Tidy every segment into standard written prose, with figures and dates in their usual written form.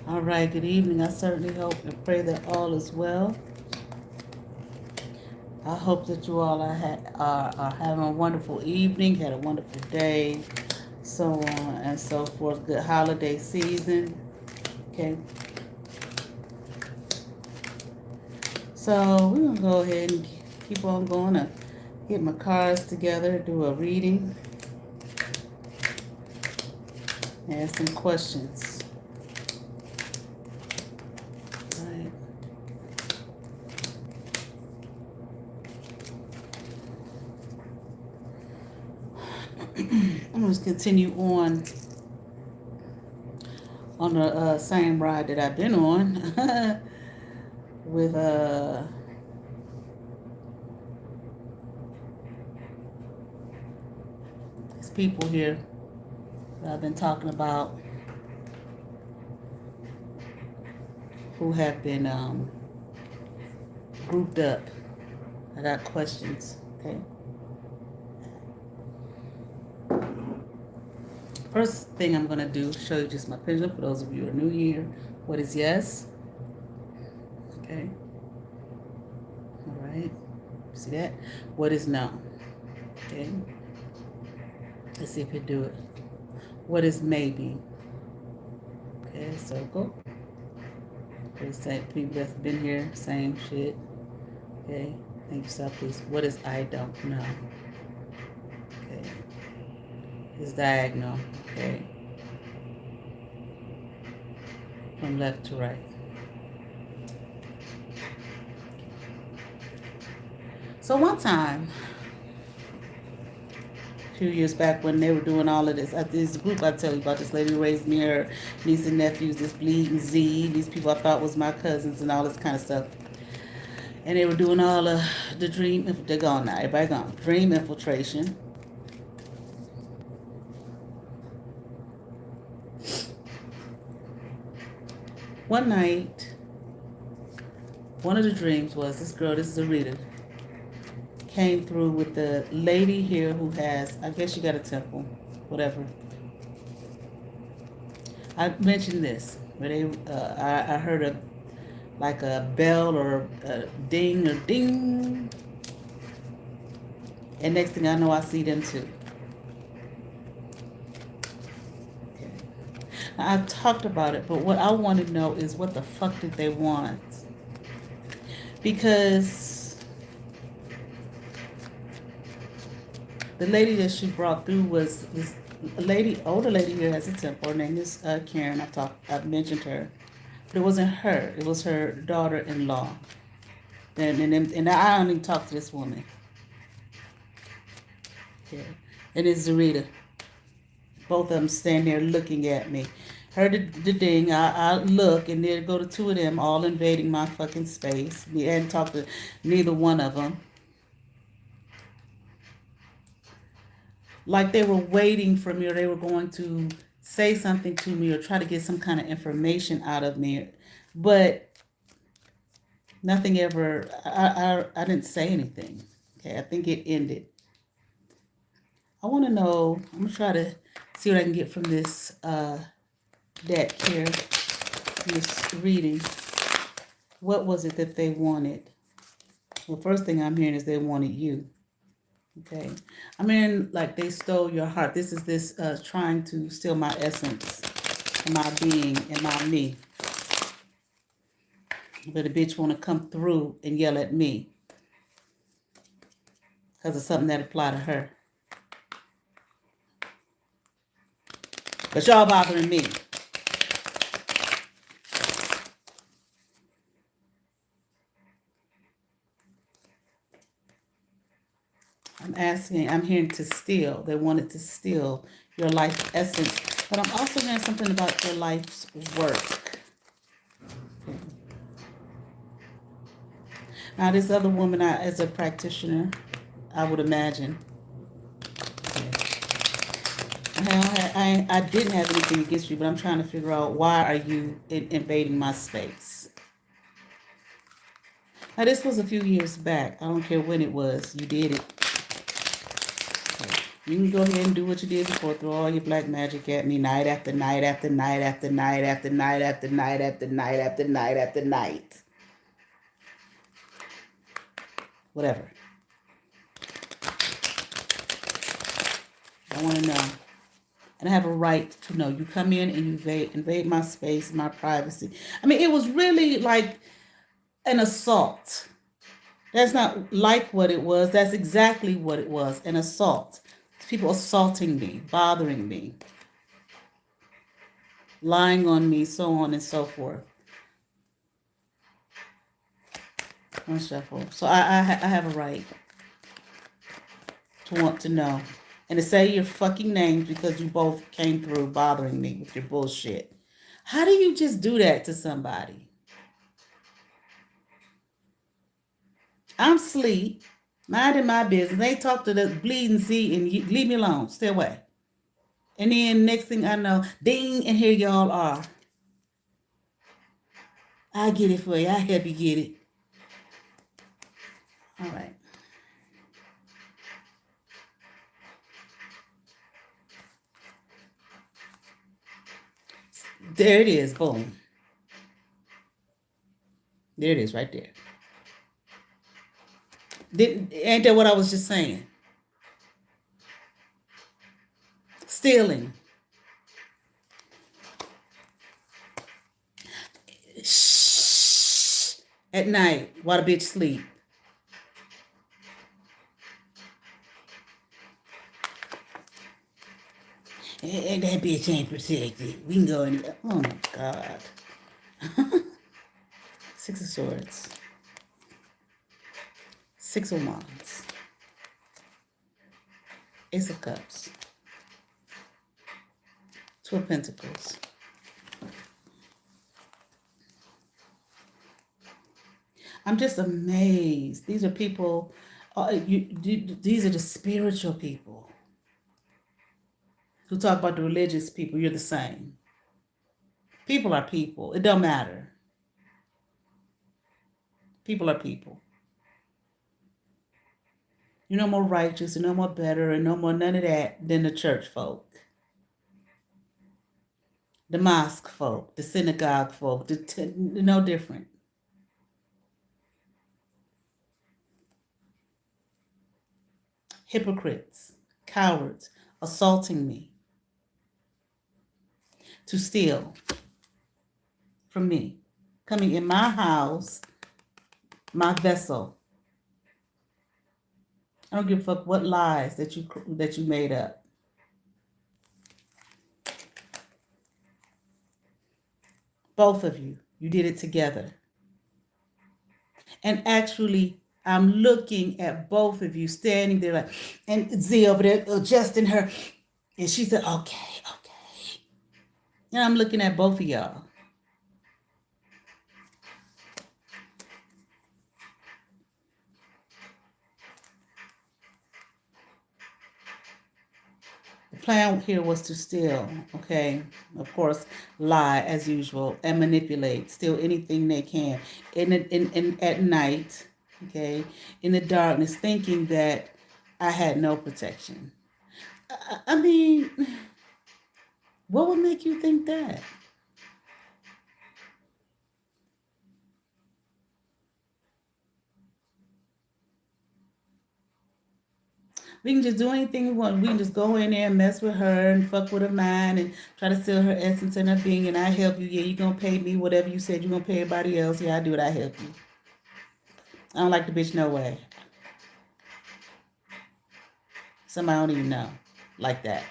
All right, good evening. I certainly hope and pray that all is well. I hope that you all are having a wonderful evening, had a wonderful day, so on and so forth. Good holiday season. Okay, so we're going to go ahead and keep on going to get my cards together, do a reading, and ask some questions. All right. I'm going to continue on the same ride that I've been on with these people here that I've been talking about who have been grouped up. I got questions. Okay. First thing I'm going to do, show you just my pendulum for those of you who are new here. What is yes? Okay. All right. See that? What is no? Okay. Let's see if you do it. What is maybe? Okay, circle. Okay, same people that's been here, same shit. Okay. Thank you, so please. What is I don't know? Okay. It's diagonal. Okay. From left to right. So one time, a few years back when they were doing all of this group I tell you about, this lady raised me, her niece and nephews, this Bleeding Z, these people I thought was my cousins and all this kind of stuff. And they were doing all of the dream, they're gone now, everybody gone, dream infiltration. One night, one of the dreams was this girl, this is Arita, came through with the lady here who has, I guess she got a temple, whatever. I mentioned this, where I heard like a bell or a ding or ding. And next thing I know, I see them too. Okay. Now, I've talked about it, but what I want to know is what the fuck did they want? Because the lady that she brought through was this older lady here has a temple. Her name is Karen. I've mentioned her. But it wasn't her. It was her daughter-in-law. And I only talked to this woman. Yeah. And it's Zarita. Both of them stand there looking at me. Heard the ding. I look, and there go the two of them all invading my fucking space. We hadn't talked to neither one of them. Like they were waiting for me, or they were going to say something to me or try to get some kind of information out of me. But nothing ever, I didn't say anything. Okay, I think it ended. I want to know, I'm going to try to see what I can get from this deck here, this reading. What was it that they wanted? Well, first thing I'm hearing is they wanted you. Okay. I mean, like they stole your heart. This is this trying to steal my essence, and my being, and my me. But a bitch want to come through and yell at me because of something that applied to her. But y'all bothering me. I'm hearing to steal. They wanted to steal your life essence. But I'm also hearing something about your life's work. Now, this other woman is a practitioner, I would imagine. I didn't have anything against you, but I'm trying to figure out why are you invading my space. Now, this was a few years back. I don't care when it was. You did it. You can go ahead and do what you did before. Throw all your black magic at me night after night after night after night after night after night after night after night after night. Whatever. I want to know. And I have a right to know. You come in and you invade my space, my privacy. I mean, it was really like an assault. That's not like what it was. That's exactly what it was, an assault. People assaulting me, bothering me, lying on me, so on and so forth. Unshuffle. So I have a right to want to know. And to say your fucking names because you both came through bothering me with your bullshit. How do you just do that to somebody? I'm asleep, minding my business. They talk to the bleeding Z and you, leave me alone. Stay away. And then next thing I know, ding, and here y'all are. I get it for you. I help you get it. All right. There it is. Boom. There it is right there. Ain't that what I was just saying? Stealing. Shh. At night while the bitch sleep. And that bitch ain't protected. We can go in. Oh my God. Six of Swords. Six of Wands. Ace of Cups. Two of Pentacles. I'm just amazed. These are people, these are the spiritual people who talk about the religious people. You're the same. People are people. It don't matter. People are people. You're no more righteous, you're no more better, and no more none of that than the church folk. The mosque folk, the synagogue folk, no different. Hypocrites, cowards, assaulting me to steal from me, coming in my house, my vessel. I don't give a fuck what lies that you made up. Both of you did it together. And actually, I'm looking at both of you standing there like, and Z over there adjusting her. And she said, okay. And I'm looking at both of y'all. The plan here was to steal, okay? Of course, lie as usual and manipulate, steal anything they can. In at night, okay, in the darkness, thinking that I had no protection. I mean, what would make you think that? We can just do anything we want. We can just go in there and mess with her and fuck with her mind and try to steal her essence and her being. And I help you. Yeah, you gonna pay me whatever you said you're gonna pay everybody else. Yeah, I do it. I help you. I don't like the bitch no way. Somebody I don't even know like that.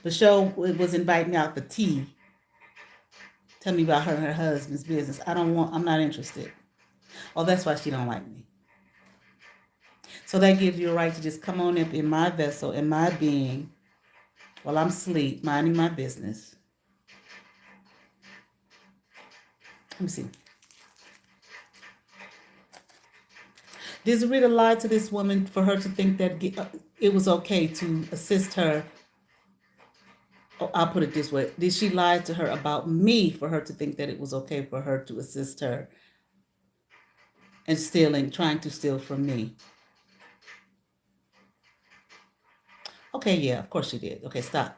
The show was inviting me out for tea. Tell me about her and her husband's business. I'm not interested. Oh, that's why she don't like me. So that gives you a right to just come on up in my vessel, in my being, while I'm asleep, minding my business. Let me see. Did Zarita lie to this woman for her to think that it was okay to assist her? Oh, I'll put it this way. Did she lie to her about me for her to think that it was okay for her to assist her? and stealing, trying to steal from me. Okay, yeah, of course she did. Okay, stop.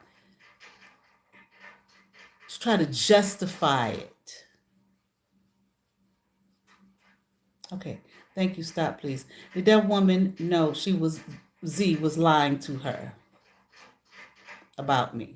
Just try to justify it. Okay, thank you. Stop, please. Did that woman know Z was lying to her about me?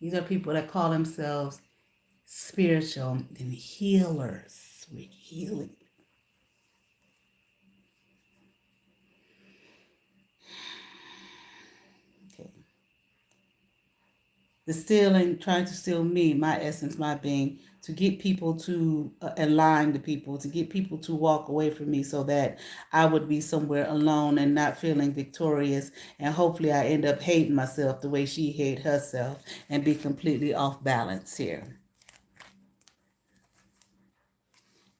These are people that call themselves spiritual and healers. We're healing. Okay. The stealing, trying to steal me, my essence, my being, to get people to, and lying to people, to get people to walk away from me so that I would be somewhere alone and not feeling victorious. And hopefully I end up hating myself the way she hated herself and be completely off balance here.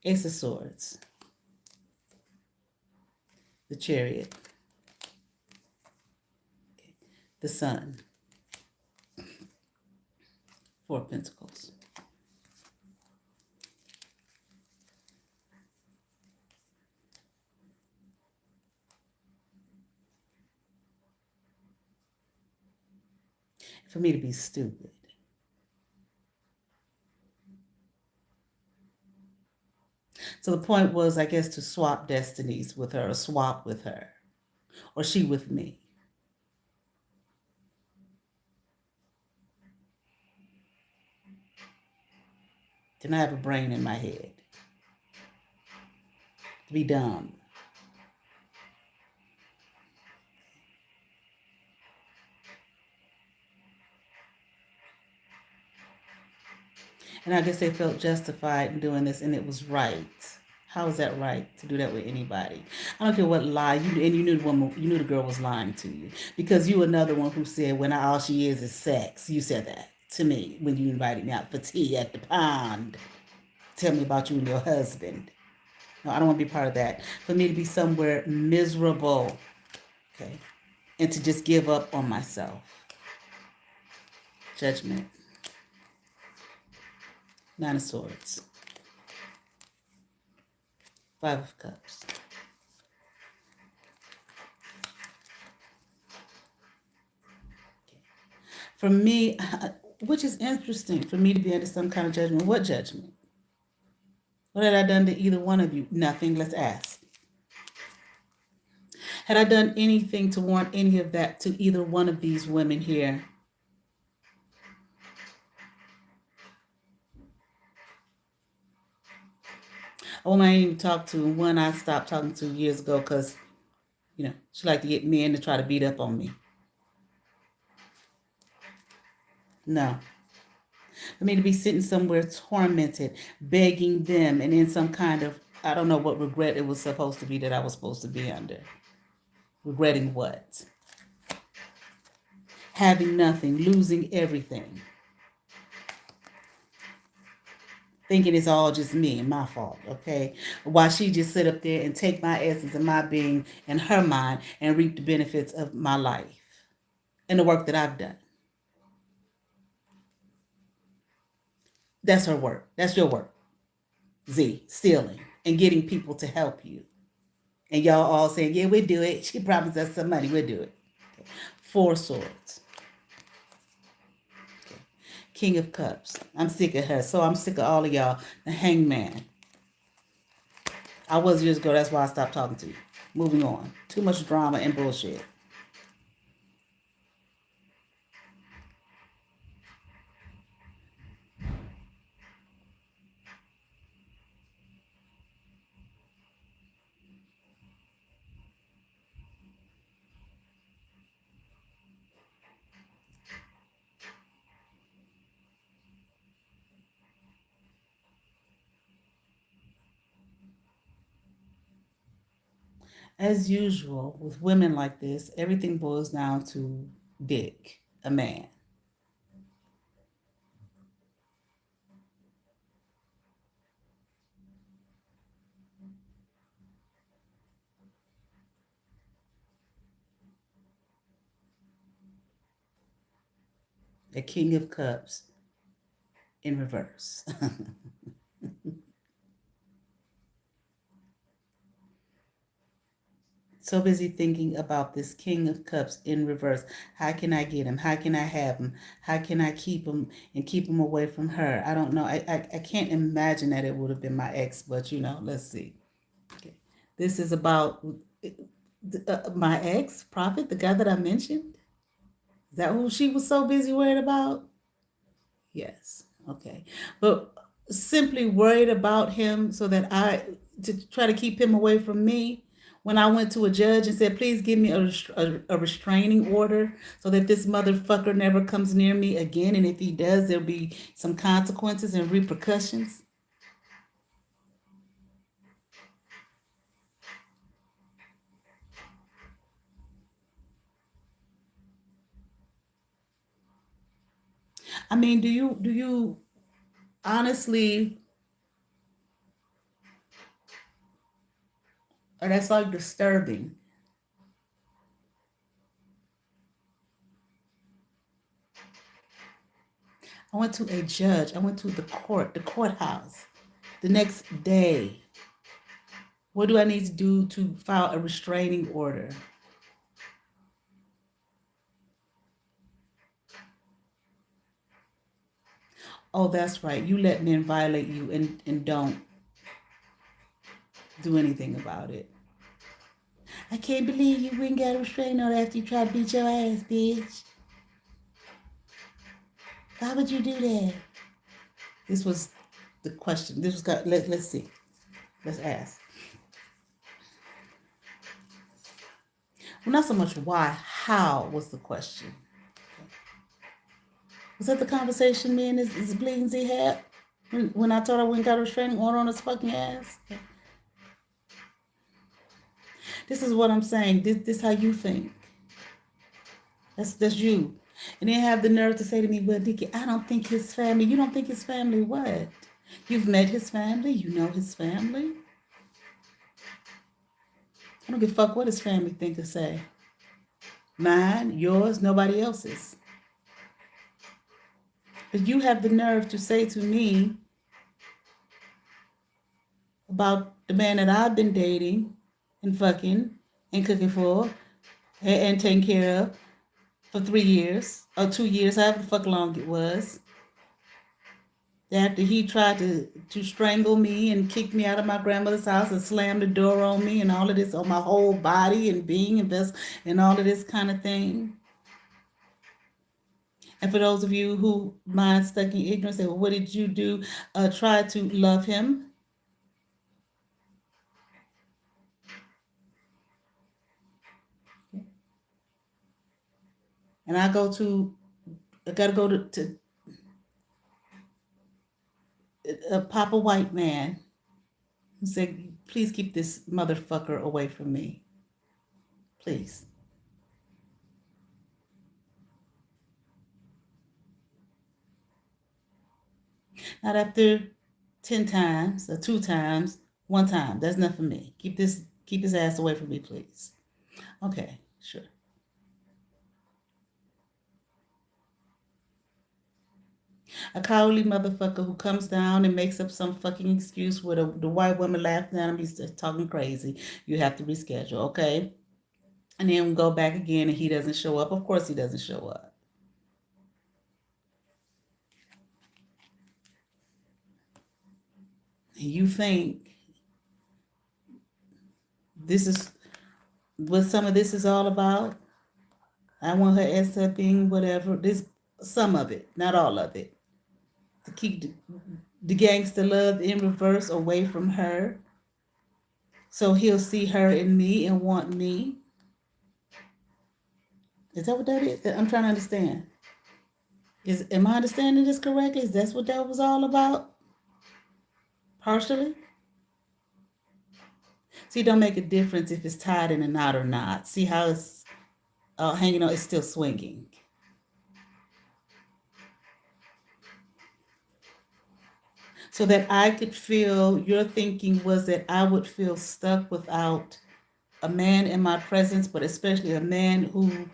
Ace of Swords, the Chariot, the Sun, Four of Pentacles. For me to be stupid. So the point was, I guess, to swap destinies with her, or swap with her, or she with me. Can I have a brain in my head? To be dumb. And I guess they felt justified in doing this, and it was right. How is that right to do that with anybody? I don't care what lie you, and you knew the woman, you knew the girl was lying to you because you were another one who said when all she is sex. You said that to me when you invited me out for tea at the pond. Tell me about you and your husband. No, I don't want to be part of that. For me to be somewhere miserable, okay, and to just give up on myself. Judgment. Nine of Swords. Five of Cups. For me, which is interesting for me to be under some kind of judgment. What judgment? What had I done to either one of you? Nothing. Let's ask. Had I done anything to warrant any of that to either one of these women here? A woman I didn't even talk to, one I stopped talking to years ago because, she liked to get men to try to beat up on me. No. For me to be sitting somewhere tormented, begging them, and in some kind of, I don't know what regret it was supposed to be that I was supposed to be under. Regretting what? Having nothing, losing everything. Thinking it's all just me and my fault, okay? While she just sit up there and take my essence and my being in her mind and reap the benefits of my life and the work that I've done. That's her work. That's your work. Z, stealing and getting people to help you. And y'all all saying, yeah, we'll do it. She promised us some money. We'll do it. Okay. Four Swords. Okay. King of Cups. I'm sick of her. So I'm sick of all of y'all. The Hangman. I was years ago. That's why I stopped talking to you. Moving on. Too much drama and bullshit. As usual, with women like this, everything boils down to dick, a man. A King of Cups in reverse. So busy thinking about this King of Cups in reverse. How can I get him? How can I have him? How can I keep him and keep him away from her? I don't know. I can't imagine that it would have been my ex, but let's see. Okay. This is about my ex, Prophet, the guy that I mentioned. Is that who she was so busy worried about? Yes. Okay. But simply worried about him so that to try to keep him away from me. When I went to a judge and said, please give me a restraining order so that this motherfucker never comes near me again. And if he does, there'll be some consequences and repercussions. I mean, do you honestly, or that's like disturbing. I went to a judge. I went to the courthouse the next day. What do I need to do to file a restraining order? Oh, that's right. You let men violate you and don't do anything about it. I can't believe you wouldn't get a restraining order after you tried to beat your ass, bitch. Why would you do that? This was the question. This was let's see. Let's ask. Well, not so much why, how was the question. Was that the conversation me and his bleeding Z had? When I told her we got a restraining order on his fucking ass? This is what I'm saying. This how you think. That's you. And then have the nerve to say to me, well, Dickie, I don't think his family, you don't think his family what? You've met his family, you know his family. I don't give a fuck what his family think or say. Mine, yours, nobody else's. But you have the nerve to say to me about the man that I've been dating and fucking and cooking for and taking care of for 3 years or 2 years, however the fuck long it was. After he tried to strangle me and kick me out of my grandmother's house and slam the door on me and all of this on my whole body and being and all of this kind of thing. And for those of you who mind stuck in ignorance, say, well, what did you do? Try to love him. And I gotta go to a Papa White man who said, please keep this motherfucker away from me. Please. Not after 10 times or 2 times, 1 time. That's enough for me. Keep his ass away from me, please. Okay, sure. A cowardly motherfucker who comes down and makes up some fucking excuse with the white woman laughing at him. He's just talking crazy. You have to reschedule, okay? And then go back again and he doesn't show up. Of course he doesn't show up. And you think this is what some of this is all about? I want her ass up being whatever. This some of it, not all of it. To keep the gangster love in reverse away from her. So he'll see her in me and want me. Is that what that is? I'm trying to understand. Am I understanding this correctly? Is that what that was all about? Partially? See, it don't make a difference if it's tied in a knot or not. See how it's hanging on, it's still swinging. So that I could feel, your thinking was that I would feel stuck without a man in my presence, but especially a man who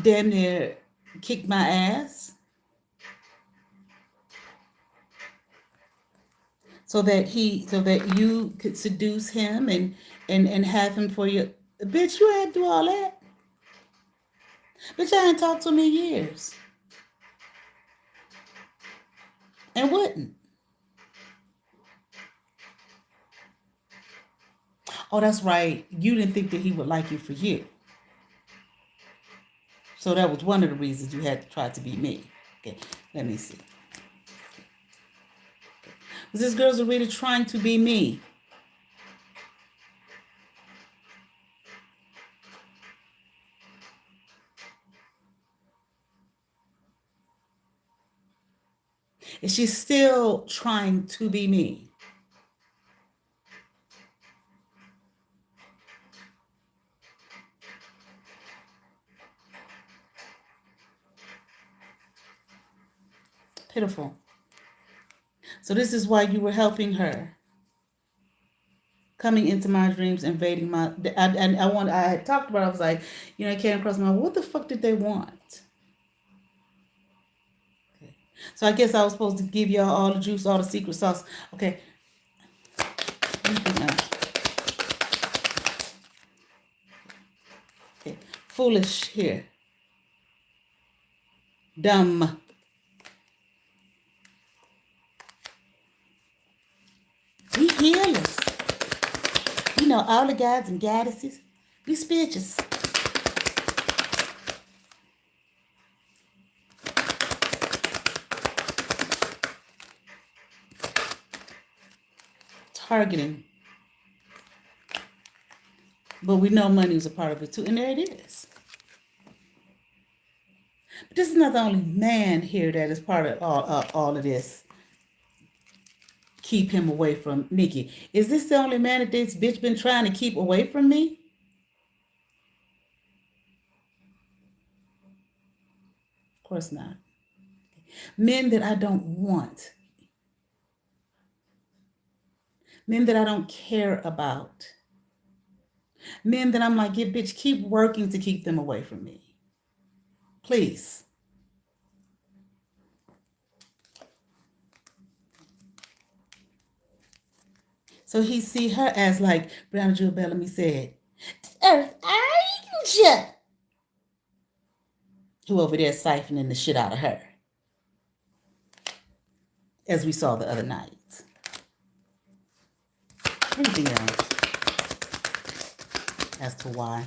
damn near kicked my ass so that you could seduce him and have him for your bitch. You had to do all that. Bitch, I ain't talked to him in years and wouldn't. Oh, that's right. You didn't think that he would like you for you. So that was one of the reasons you had to try to be me. Okay, let me see. Was this girl's really trying to be me? Is she still trying to be me? Pitiful. So this is why you were helping her, coming into my dreams, invading my. I had talked about. I was like, I came across my. What the fuck did they want? Okay. So I guess I was supposed to give y'all all the juice, all the secret sauce. Okay. Anything else? Okay. Foolish here. Dumb. We healers. All the gods and goddesses. We spirituals. Targeting. But we know money is a part of it too. And there it is. But this is not the only man here that is part of all of this. Keep him away from Nikki. Is this the only man that this bitch been trying to keep away from me? Of course not. Men that I don't want. Men that I don't care about. Men that I'm like, yeah, bitch, keep working to keep them away from me. Please. So he see her as like Brown Jewel Bellamy said, Earth Angel. Who over there siphoning the shit out of her. As we saw the other night. Anything else as to why?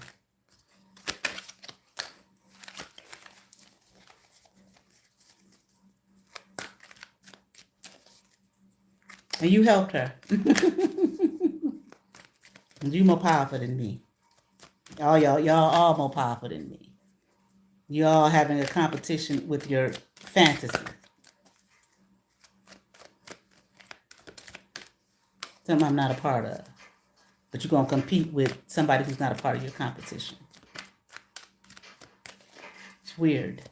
And you helped her. You more powerful than me. Y'all all more powerful than me. Y'all having a competition with your fantasy. Something I'm not a part of. But you're going to compete with somebody who's not a part of your competition. It's weird.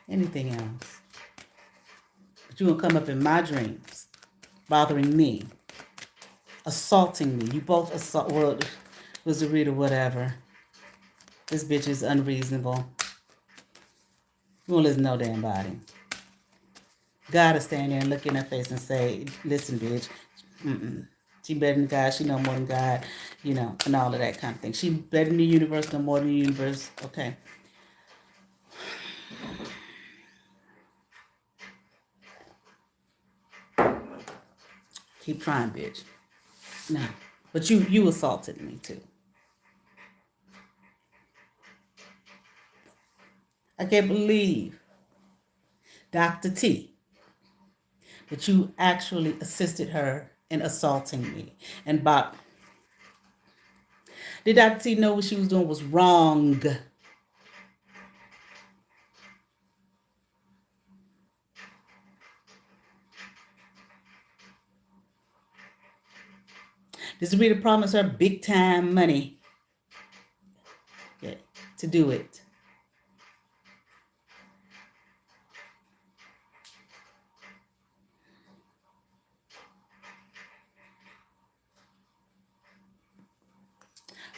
Anything else? But you're going to come up in my dreams, bothering me, assaulting me. You both assault. Well, was the reader whatever. This bitch is unreasonable. You won't listen to no damn body. God will stand there and look in her face and say, listen, bitch, she better than God, she know more than God, and all of that kind of thing. She better than the universe, no more than the universe. Okay. Keep trying, bitch. No. But you assaulted me too. I can't believe, Dr. T, that you actually assisted her in assaulting me. And Bob, did Dr. T know what she was doing was wrong? Did Rita promise her big time money? Okay, to do it.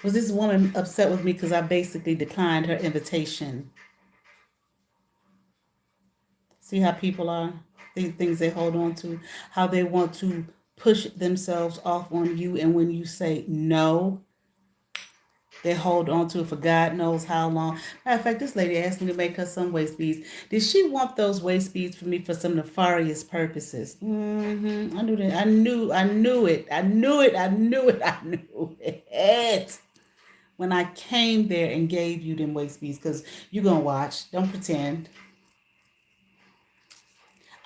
Was this woman upset with me because I basically declined her invitation? See how people are? The things they hold on to, how they want to push themselves off on you, and when you say no, they hold on to it for God knows how long. Matter of fact, this lady asked me to make her some waist beads. Did she want those waist beads for me for some nefarious purposes? I knew that. I knew. I knew it. I knew it. I knew it. I knew it. When I came there and gave you them waist beads, because you gonna watch. Don't pretend.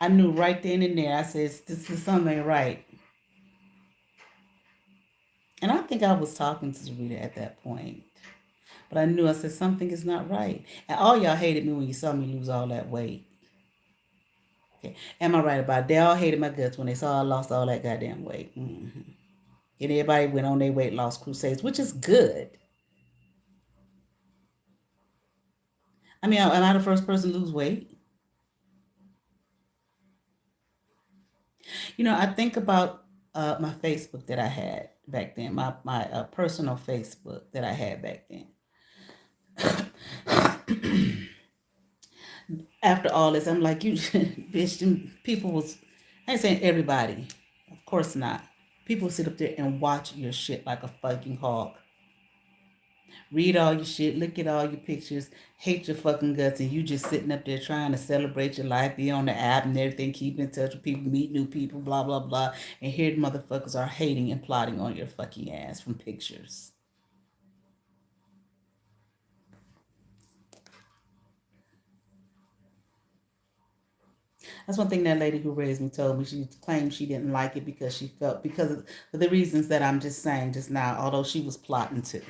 I knew right then and there. I said, "This is something ain't right." And I think I was talking to Rita at that point. But I knew I said something is not right. And all y'all hated me when you saw me lose all that weight. Okay. Am I right about it? They all hated my guts when they saw I lost all that goddamn weight. And everybody went on their weight loss crusades, which is good. I mean, am I the first person to lose weight? I think about my Facebook that I had back then, my personal Facebook that I had back then. After all this, I'm like, you, bitch, people was, I ain't saying everybody, of course not. People sit up there and watch your shit like a fucking hawk. Read all your shit, look at all your pictures, hate your fucking guts, and you just sitting up there trying to celebrate your life, be on the app and everything, keep in touch with people, meet new people, blah, blah, blah. And here the motherfuckers are hating and plotting on your fucking ass from pictures. That's one thing that lady who raised me told me. She claimed she didn't like it because she felt, because of the reasons that I'm just saying just now, although she was plotting too.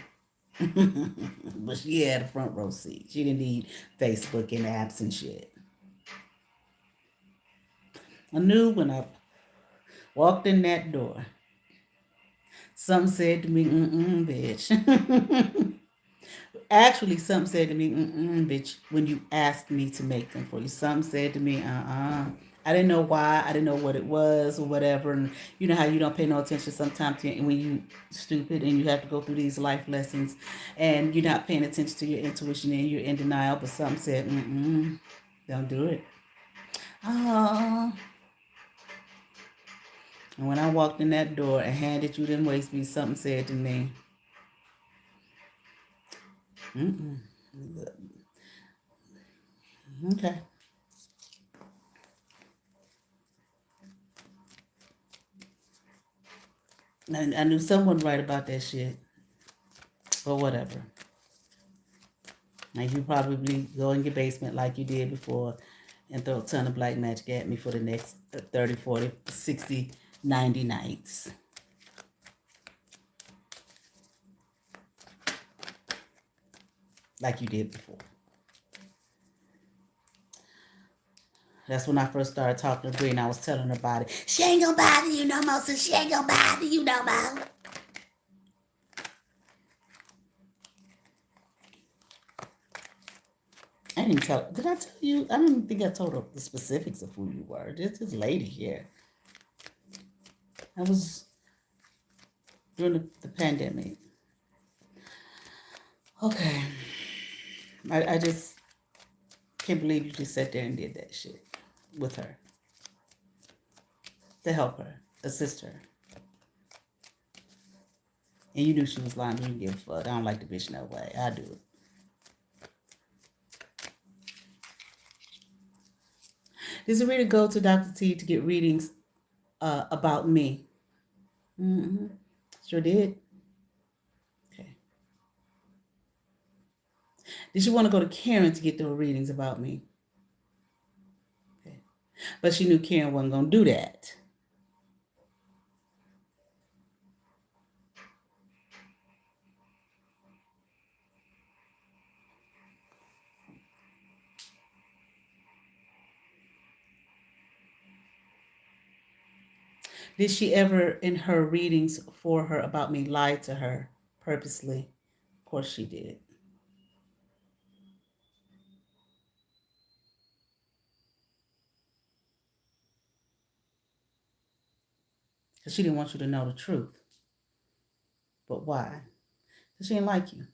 But she had a front row seat. She didn't need Facebook and apps and shit. I knew when I walked in that door, something said to me, bitch. Actually, something said to me, bitch, when you asked me to make them for you. Something said to me, I didn't know why. I didn't know what it was or whatever. And you know how you don't pay no attention sometimes when you stupid and you have to go through these life lessons and you're not paying attention to your intuition and you're in denial. But something said, don't do it. Oh. And when I walked in that door and handed you them waist beads, something said to me, mm-mm. Okay. And I knew someone right about that shit. But whatever. And you probably go in your basement like you did before and throw a ton of black magic at me for the next 30, 40, 60, 90 nights. Like you did before. That's when I first started talking to Bree and I was telling her about it. She ain't gonna bother you no more, so she ain't gonna bother you no more. I didn't tell. Did I tell you? I don't think I told her the specifics of who you were. This lady here. I was during the pandemic. Okay. I just can't believe you just sat there and did that shit with her to help her, assist her. And you knew she was lying. You didn't give a fuck. I don't like the bitch no way. I do it. Did Sarita go to Dr. T to get readings about me? Mm-hmm. Sure did. Okay. Did she want to go to Karen to get the readings about me? Okay. But she knew Karen wasn't going to do that. Did she ever, in her readings for her about me, lie to her purposely? Of course she did. Because she didn't want you to know the truth. But why? Because she didn't like you.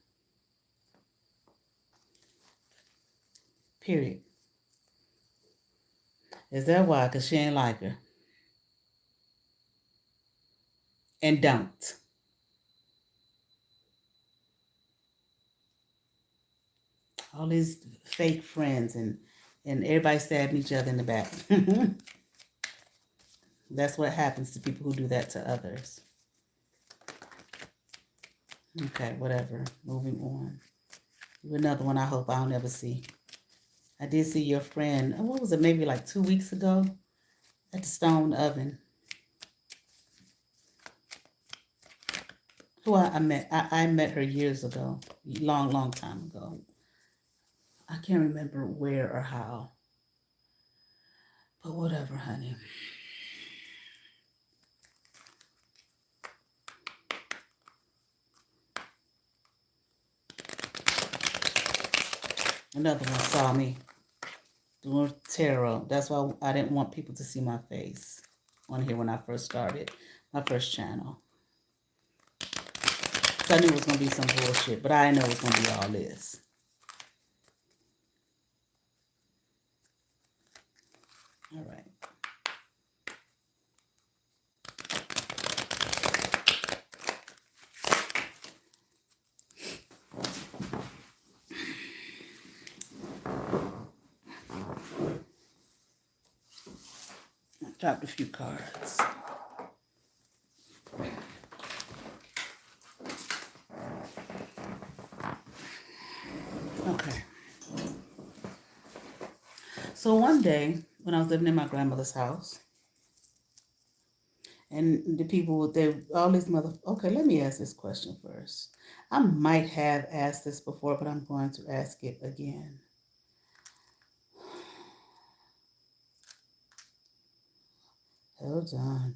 Period. Is that why? Because she ain't like her. And don't. All these fake friends and everybody stabbing each other in the back. That's what happens to people who do that to others. Okay, whatever. Moving on. Another one I hope I'll never see. I did see your friend, what was it, maybe like 2 weeks ago at the stone oven. Who I met. I met her years ago. Long time ago. I can't remember where or how. But whatever, honey. Another one saw me doing tarot. That's why I didn't want people to see my face on here when I first started my first channel. So I knew it was going to be some bullshit, but I didn't know it was going to be all this. All right. I dropped a few cards. Okay. So one day, when I was living in my grandmother's house, and the people, all these okay, let me ask this question first. I might have asked this before, but I'm going to ask it again. Hold on.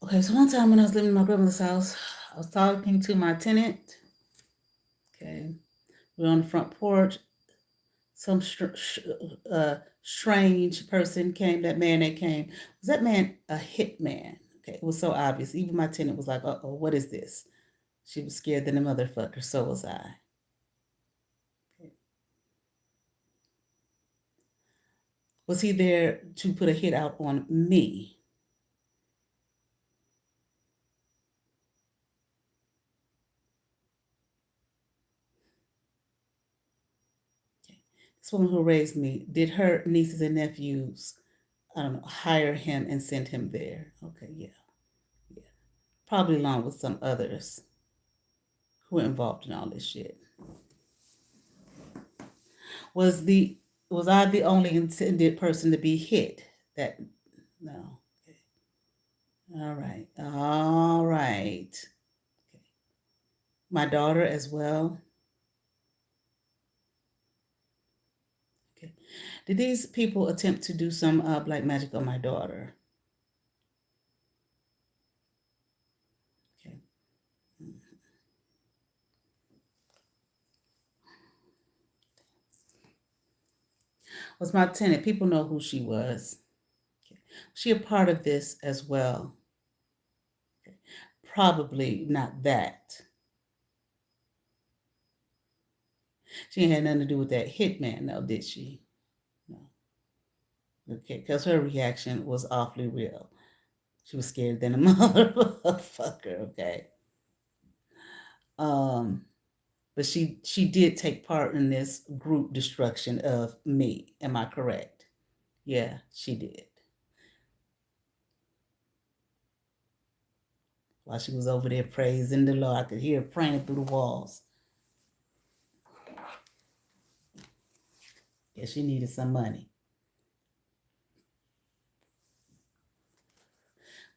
Okay, so one time when I was living in my grandmother's house, I was talking to my tenant. Okay, we were on the front porch. Some strange person came. That man that came, was that man a hitman? Okay, it was so obvious. Even my tenant was like, "Uh-oh, what is this?" She was scared than a motherfucker. So was I. Okay. Was he there to put a hit out on me? This woman who raised me, did her nieces and nephews, I don't know, hire him and send him there? Okay, yeah. Probably along with some others who were involved in all this shit. Was the was I the only intended person to be hit? That no. Okay. All right. All right. Okay. My daughter as well. Okay. Did these people attempt to do some black magic on my daughter? Okay. Was my tenant? People know who she was. Okay. Was she a part of this as well? Okay. Probably not that. She had nothing to do with that hitman, though, did she? No. Okay, because her reaction was awfully real. She was scared than a motherfucker. Okay. Um, but she did take part in this group destruction of me. Am I correct? Yeah, she did. While she was over there praising the Lord, I could hear her praying through the walls. Yeah, she needed some money.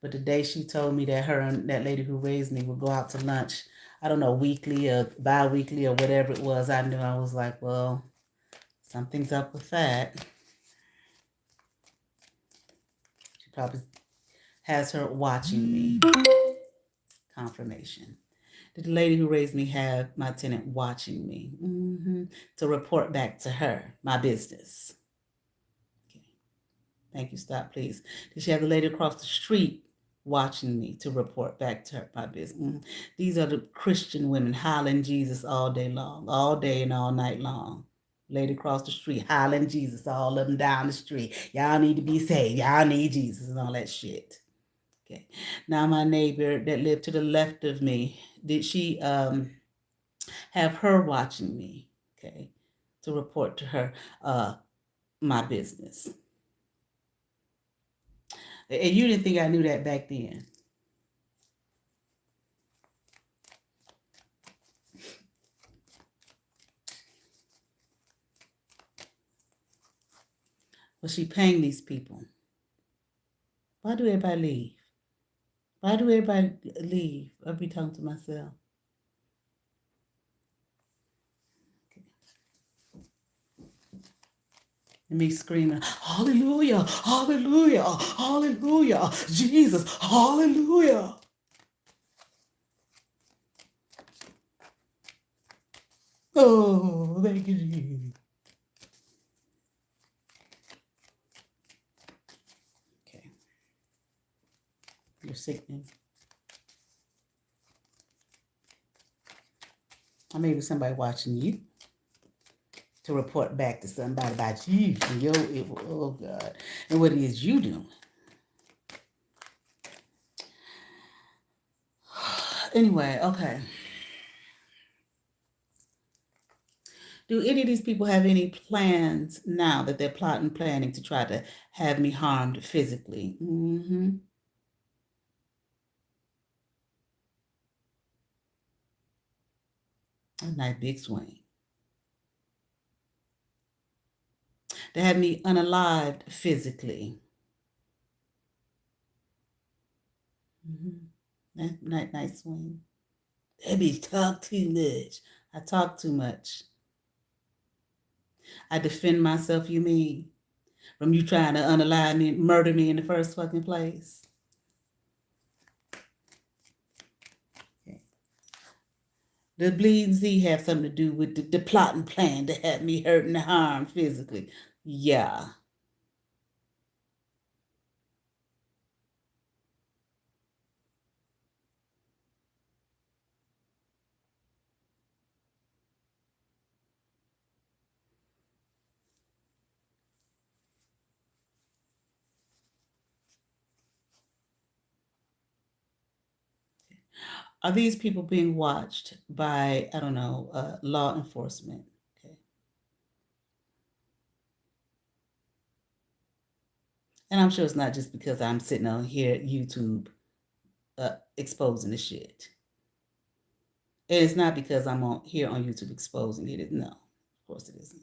But the day she told me that her and that lady who raised me would go out to lunch, I don't know, weekly or bi-weekly or whatever it was, I knew I was like, well, something's up with that. She probably has her watching me. Confirmation. Did the lady who raised me have my tenant watching me? To report back to her, my business. Okay. Thank you. Stop, please. Did she have the lady across the street watching me to report back to her, my business? These are the Christian women hollering Jesus all day long, all day and all night long. Lady across the street hollering Jesus, all of them down the street. Y'all need to be saved. Y'all need Jesus and all that shit. Okay. Now my neighbor that lived to the left of me, did she have her watching me? Okay. To report to her my business. And you didn't think I knew that back then. Was she paying these people? Why do everybody leave? Why do everybody leave? I'll be talking to myself. And me screaming, hallelujah, hallelujah, hallelujah, Jesus, hallelujah. Oh, thank you, Jesus. Okay. You're sickening. Or maybe somebody watching you to report back to somebody about you and your evil. Oh, God. And what it is you doing. Anyway, okay. Do any of these people have any plans now that they're plotting, planning to try to have me harmed physically? A nice big swing. To have me unalived physically. Nice swing. That bitch talk too much. I talk too much. I defend myself, you mean? From you trying to unalive me, murder me in the first fucking place. Okay. The bleeding Z have something to do with the plotting plan to have me hurt and harmed physically. Yeah. Are these people being watched by, I don't know, law enforcement? Okay. And I'm sure it's not just because I'm sitting on here at YouTube exposing the shit. And it's not because I'm on here on YouTube exposing it. No, of course it isn't.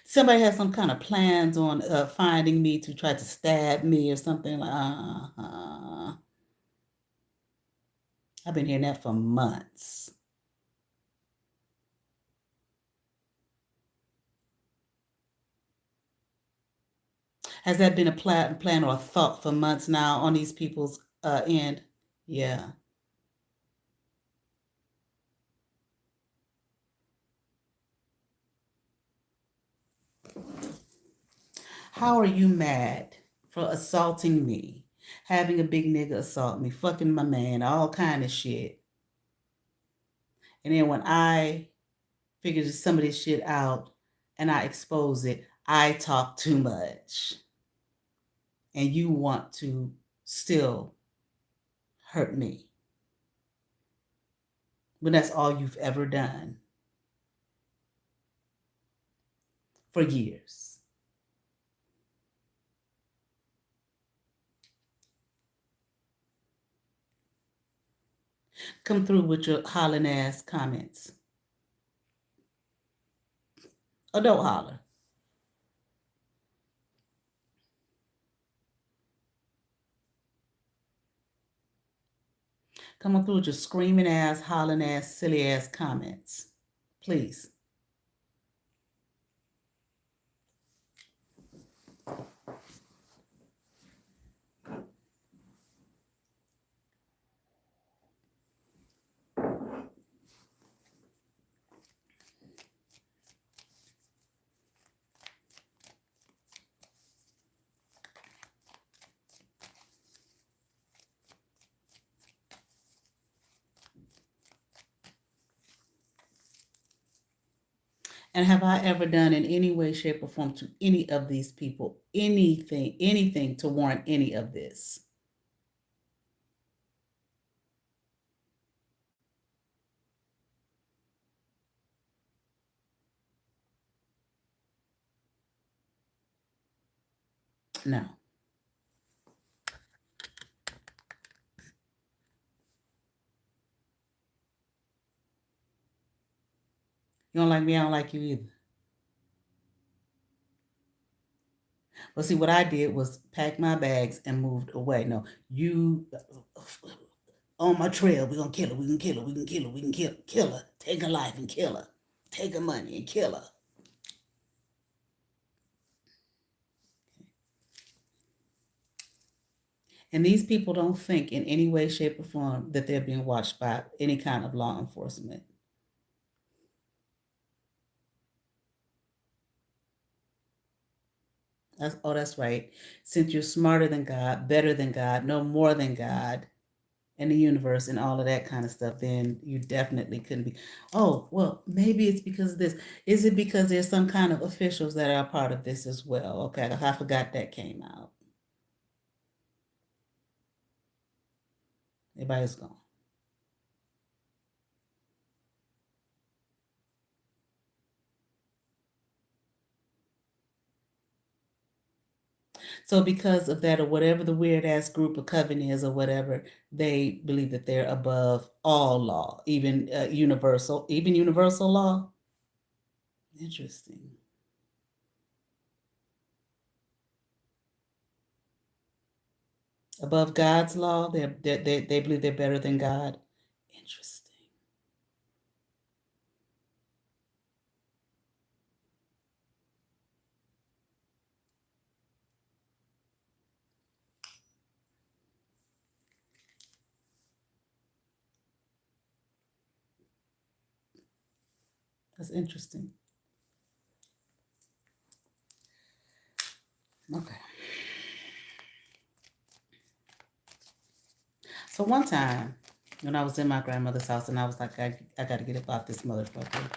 Somebody has some kind of plans on finding me to try to stab me or something like. I've been hearing that for months. Has that been a plan or a thought for months now on these people's end? Yeah. How are you mad for assaulting me, having a big nigga assault me, fucking my man, all kind of shit? And then when I figure some of this shit out and I expose it, I talk too much. And you want to still hurt me. When that's all you've ever done for years. Come through with your hollering ass comments. Or don't holler. Coming through with your screaming ass, hollering ass, silly ass comments. Please. And have I ever done in any way, shape, or form to any of these people anything to warrant any of this? No. You don't like me, I don't like you either. But see, what I did was pack my bags and moved away. No, you on my trail, we're gonna kill her, we can kill her, we can kill her, we can kill her, take her life and kill her, take her money and kill her. And these people don't think in any way, shape, or form that they're being watched by any kind of law enforcement. That's right. Since you're smarter than God, better than God, know more than God and the universe and all of that kind of stuff, then you definitely couldn't be. Oh, well, maybe it's because of this. Is it because there's some kind of officials that are a part of this as well? Okay, I forgot that came out. Everybody's gone. So because of that, or whatever the weird ass group of coven is, or whatever, they believe that they're above all law, even universal law. Interesting. Above God's law, they believe they're better than God. Interesting. That's interesting. Okay. So one time, when I was in my grandmother's house, and I was like, I got to get about this motherfucker.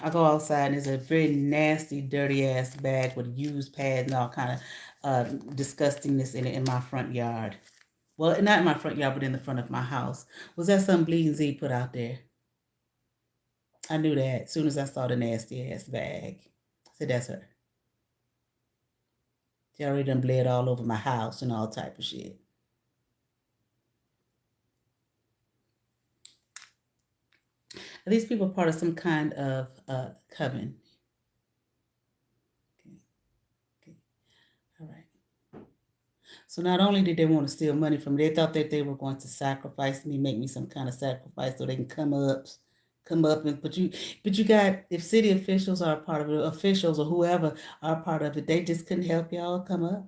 I go outside, and there's a very nasty, dirty ass bag with used pads and all kind of disgustingness in it in my front yard. Well, not in my front yard, but in the front of my house. Was that some Bleeding Z put out there? I knew that as soon as I saw the nasty ass bag. I said, that's her. She already done bled all over my house and all type of shit. Are these people part of some kind of coven? Okay. Okay. All right. So not only did they want to steal money from me, they thought that they were going to sacrifice me, make me some kind of sacrifice so they can come up and but you got if city officials are a part of it, officials or whoever are a part of it, they just couldn't help y'all come up.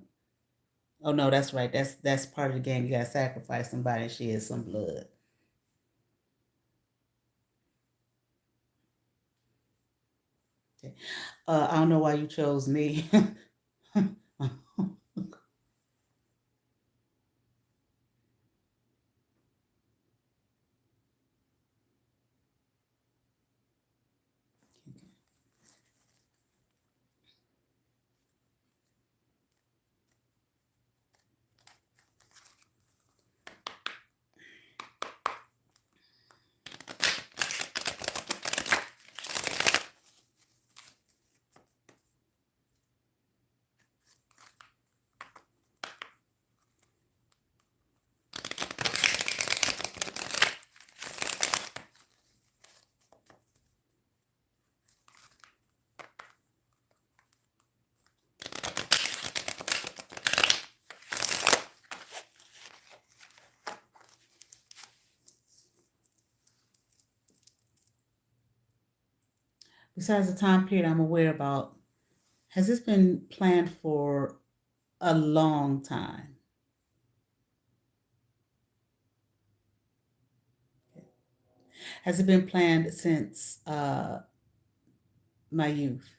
Oh no, that's right. That's part of the game. You gotta sacrifice somebody and shed some blood. Okay. I don't know why you chose me. Besides the time period I'm aware about, has this been planned for a long time? Has it been planned since my youth?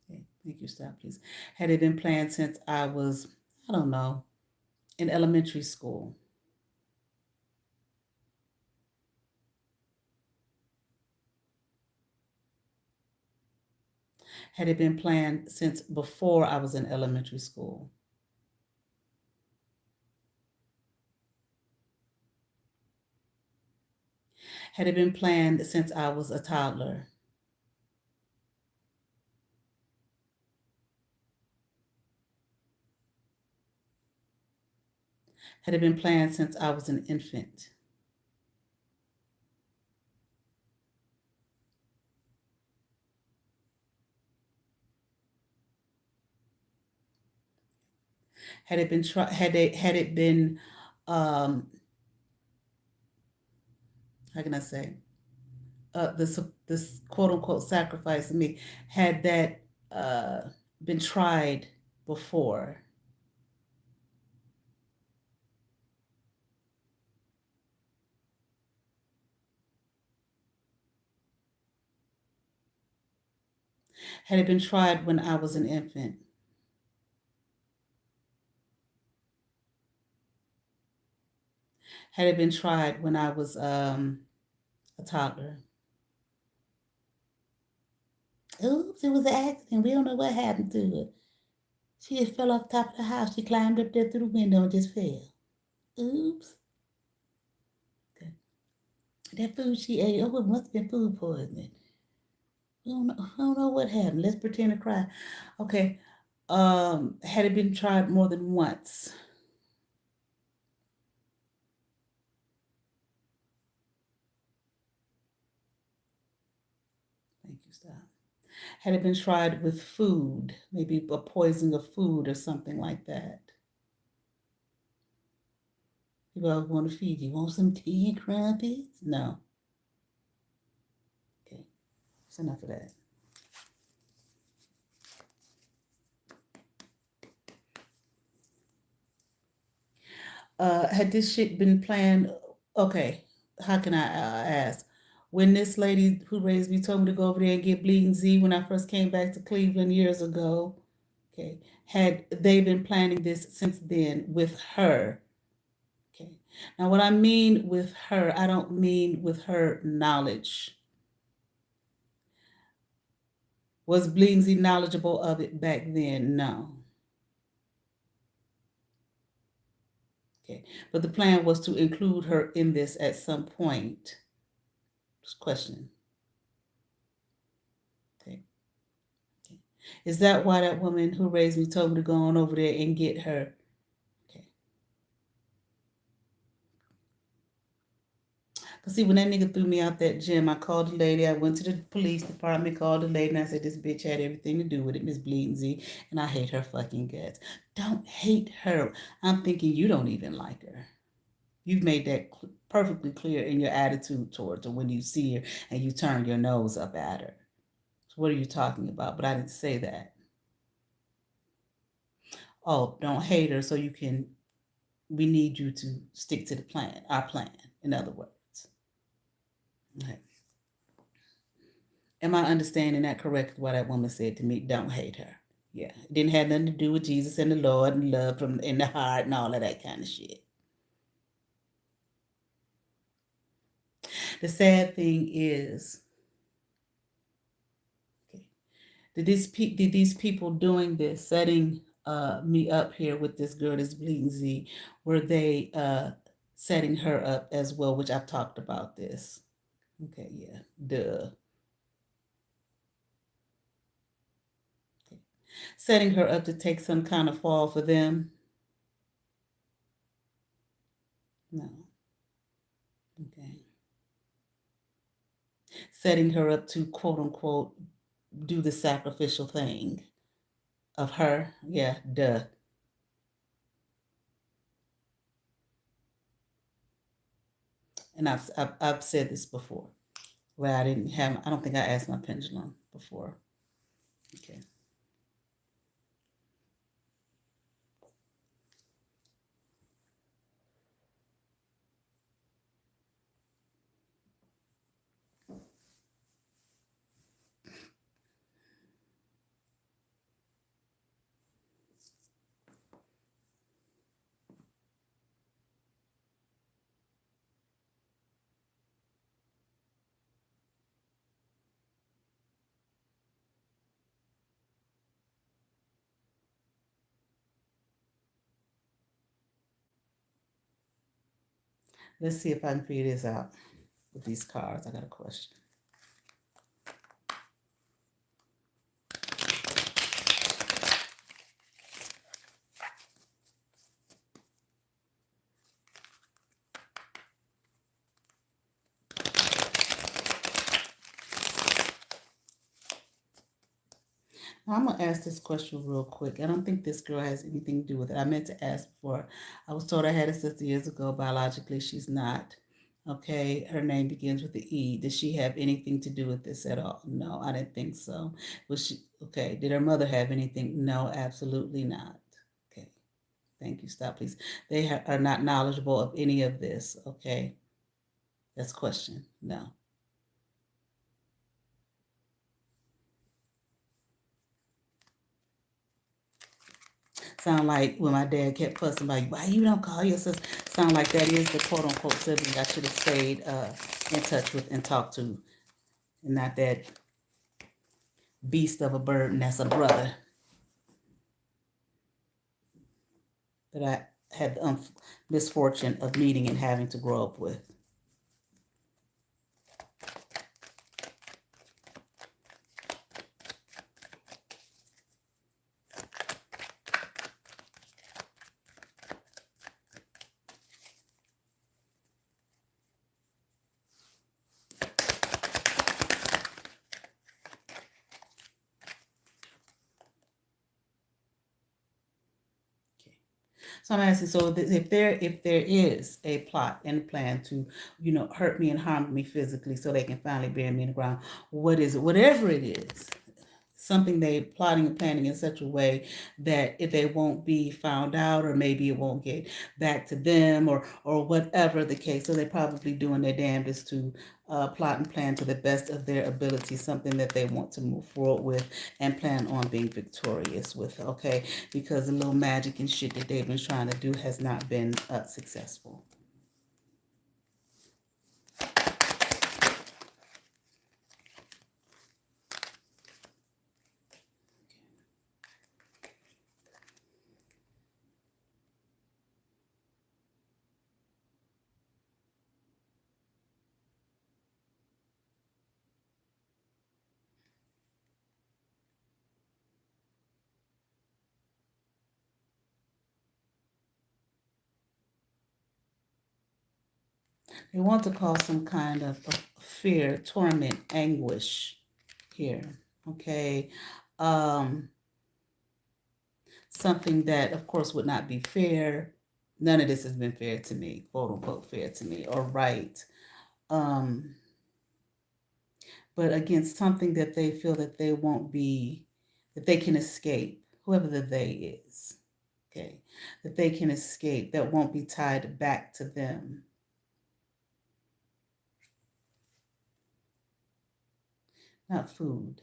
Okay, thank you. Stop, please. Had it been planned since I was, I don't know, in elementary school? Had it been planned since before I was in elementary school? Had it been planned since I was a toddler? Had it been planned since I was an infant? Had it been um how can I say this quote unquote sacrifice of me, had that uh been tried before? Had it been tried when I was an infant? Had it been tried when I was a toddler? Oops, it was an accident. We don't know what happened to her. She just fell off the top of the house. She climbed up there through the window and just fell. Oops. That food she ate, oh, it must have been food poisoning. I don't know what happened. Let's pretend to cry. Okay. Had it been tried more than once? Thank you, stop. Had it been tried with food, maybe a poisoning of food or something like that? People always want to feed you. Want some tea and crumpets? No. Okay. That's enough of that. Had this shit been planned? Okay. How can I ask? When this lady who raised me told me to go over there and get bleeding Z when I first came back to Cleveland years ago, okay, had they been planning this since then with her? Okay. Now, what I mean with her, I don't mean with her knowledge. Was Bleeding Z knowledgeable of it back then? No. Okay. But the plan was to include her in this at some point. Just question. Okay. Okay. Is that why that woman who raised me told me to go on over there and get her? Okay. Cause see, when that nigga threw me out that gym, I called the lady. I went to the police department, called the lady, and I said, "This bitch had everything to do with it, Miss Bleeding Z, and I hate her fucking guts." Don't hate her. I'm thinking you don't even like her. You've made that perfectly clear in your attitude towards her when you see her and you turn your nose up at her. So what are you talking about? But I didn't say that. Oh, don't hate her so you can. We need you to stick to the plan, our plan. In other words. Okay. Am I understanding that correctly? What that woman said to me? Don't hate her. Yeah, it didn't have nothing to do with Jesus and the Lord and love from in the heart and all of that kind of shit. The sad thing is, okay, did these people doing this, setting me up here with this girl, this Bleeding Z, were they setting her up as well? Which I've talked about this. Okay, yeah, duh. Okay. Setting her up to take some kind of fall for them. No. Okay. Setting her up to quote unquote do the sacrificial thing of her. Yeah, duh. And I've said this before, where I don't think I asked my pendulum before. Okay. Let's see if I can figure this out with these cards. I got a question. Now, I'm gonna ask this question real quick. I don't think this girl has anything to do with it. I meant to ask before. I was told I had a sister years ago. Biologically, she's not. Okay, her name begins with the E. Does she have anything to do with this at all? No, I didn't think so. Was she okay? Did her mother have anything? No, absolutely not. Okay, thank you. Stop, please. Are not knowledgeable of any of this. Okay, that's question. No. Sound like when my dad kept fussing about, why you don't call your sister? Sound like that is the quote unquote sibling I should have stayed in touch with and talked to, and not that beast of a burden that's a brother that I had the misfortune of meeting and having to grow up with. So I'm asking, so if there is a plot and plan to, hurt me and harm me physically, so they can finally bury me in the ground, what is it? Whatever it is, something they plotting and planning in such a way that if they won't be found out, or maybe it won't get back to them, or whatever the case. So they're probably doing their damnedest to plot and plan to the best of their ability, something that they want to move forward with and plan on being victorious with. Okay, because the little magic and shit that they've been trying to do has not been successful. They want to cause some kind of fear, torment, anguish here. Okay. Um, Something that, of course, would not be fair. None of this has been fair to me, quote unquote, fair to me, or right. Um, but against something that they feel that they won't be, that they can escape, whoever the they is, okay, that they can escape, that won't be tied back to them. Not food.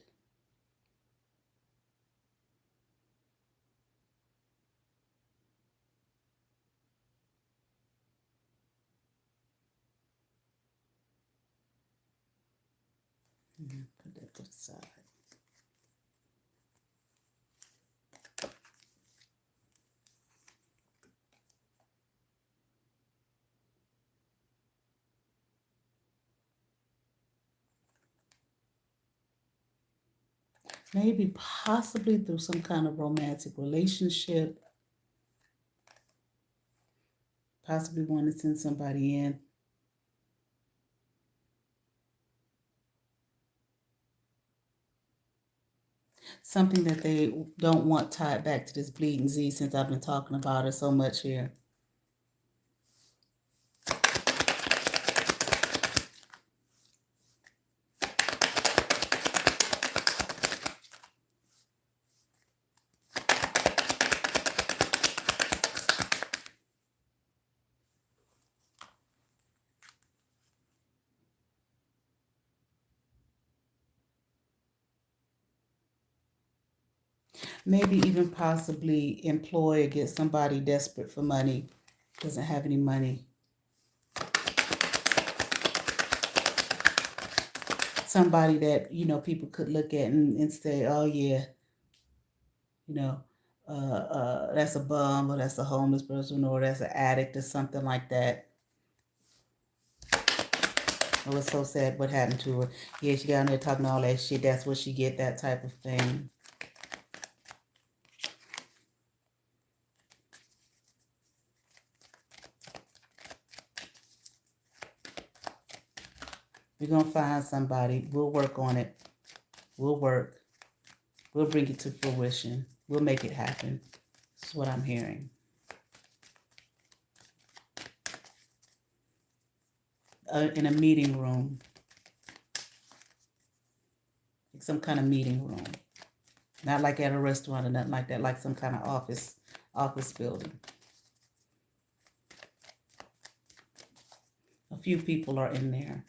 Put that to the side. Maybe possibly through some kind of romantic relationship, possibly want to send somebody in. Something that they don't want tied back to this bleeding Z, since I've been talking about it so much here. Maybe even possibly employ or get somebody desperate for money, doesn't have any money. Somebody that, people could look at and say, oh yeah, you know, that's a bum, or that's a homeless person, or that's an addict, or something like that. It was so sad what happened to her. Yeah, she got in there talking all that shit. That's what she get, that type of thing. We're going to find somebody. We'll work on it. We'll work. We'll bring it to fruition. We'll make it happen. That's what I'm hearing. In a meeting room. Like some kind of meeting room. Not like at a restaurant or nothing like that. Like some kind of office building. A few people are in there.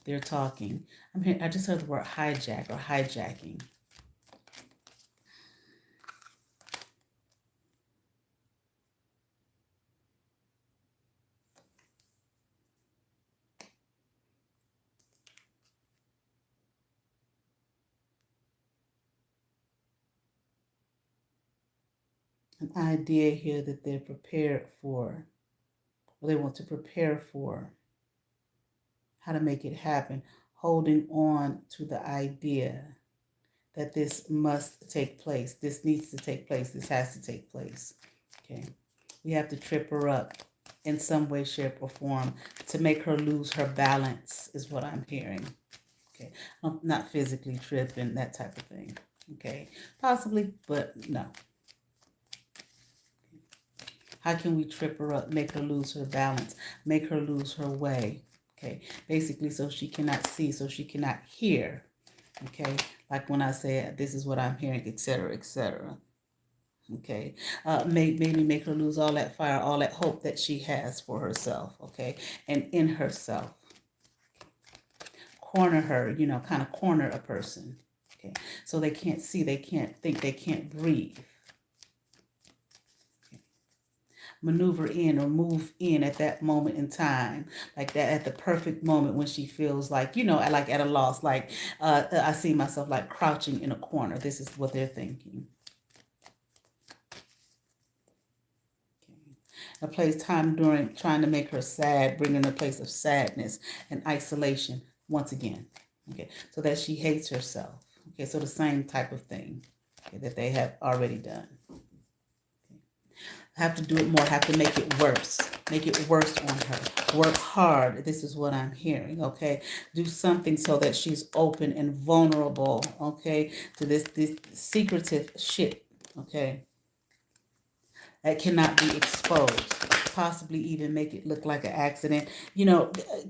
They're talking. I just heard the word hijack or hijacking. An idea here that they're prepared for, or they want to prepare for, how to make it happen, holding on to the idea that this must take place. This needs to take place. This has to take place. Okay. We have to trip her up in some way, shape, or form to make her lose her balance, is what I'm hearing. Okay. Not physically tripping, that type of thing. Okay. Possibly, but no. How can we trip her up, make her lose her balance, make her lose her way? Okay. Basically, so she cannot see, so she cannot hear. Okay. Like when I say, this is what I'm hearing, etc., etc. Okay. Maybe make her lose all that fire, all that hope that she has for herself. Okay. And in herself. Corner her, kind of corner a person. Okay. So they can't see, they can't think, they can't breathe. Maneuver in or move in at that moment in time, like that, at the perfect moment when she feels like, like at a loss, like I see myself like crouching in a corner. This is what they're thinking. Okay. A place, time during trying to make her sad, bringing a place of sadness and isolation once again. Okay, so that she hates herself. Okay, so the same type of thing, okay, that they have already done. Have to do it more, have to make it worse on her, work hard. This is what I'm hearing. Okay, do something so that she's open and vulnerable, okay, to this secretive shit, okay, that cannot be exposed. Possibly even make it look like an accident.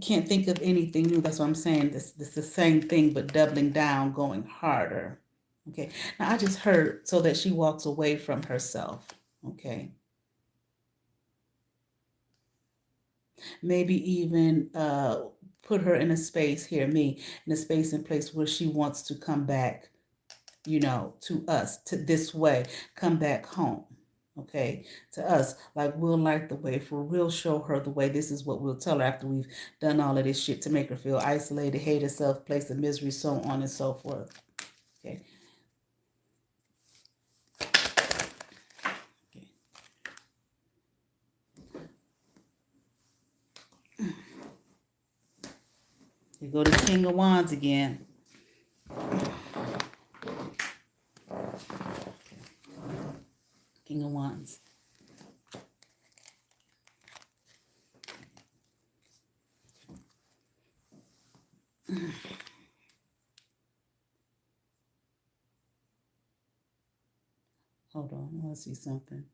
Can't think of anything new. That's what I'm saying. This the same thing, but doubling down, going harder. Okay, now I just heard so that she walks away from herself. Okay, maybe even put her in a space, hear me, in a space and place where she wants to come back, to us, to this way, come back home. Okay, to us, like we'll light the way, for we'll show her the way. This is what we'll tell her after we've done all of this shit to make her feel isolated, hate herself, place of misery, so on and so forth. Okay. Okay. You go to King of Wands again. King of Wands. Hold on, I want to see something.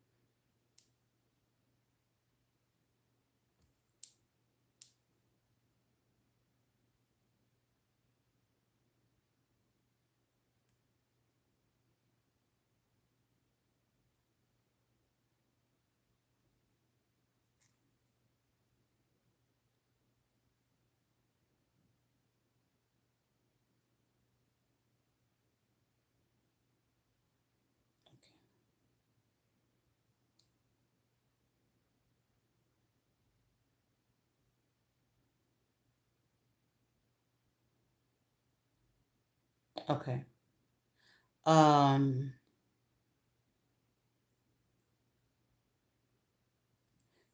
Okay. Um,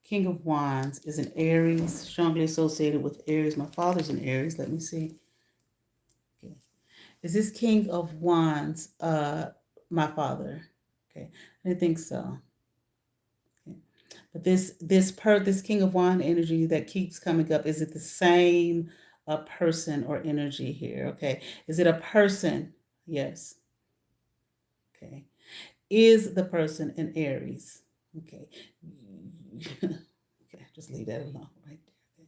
King of Wands is an Aries, strongly associated with Aries. My father's an Aries. Let me see. Okay. Is this King of Wands my father? Okay. I didn't think so. Okay. But this King of Wand energy that keeps coming up, is it the same person or energy here? Okay. Is it a person? Yes. Okay. Is the person an Aries? Okay. Okay, just leave that alone right there.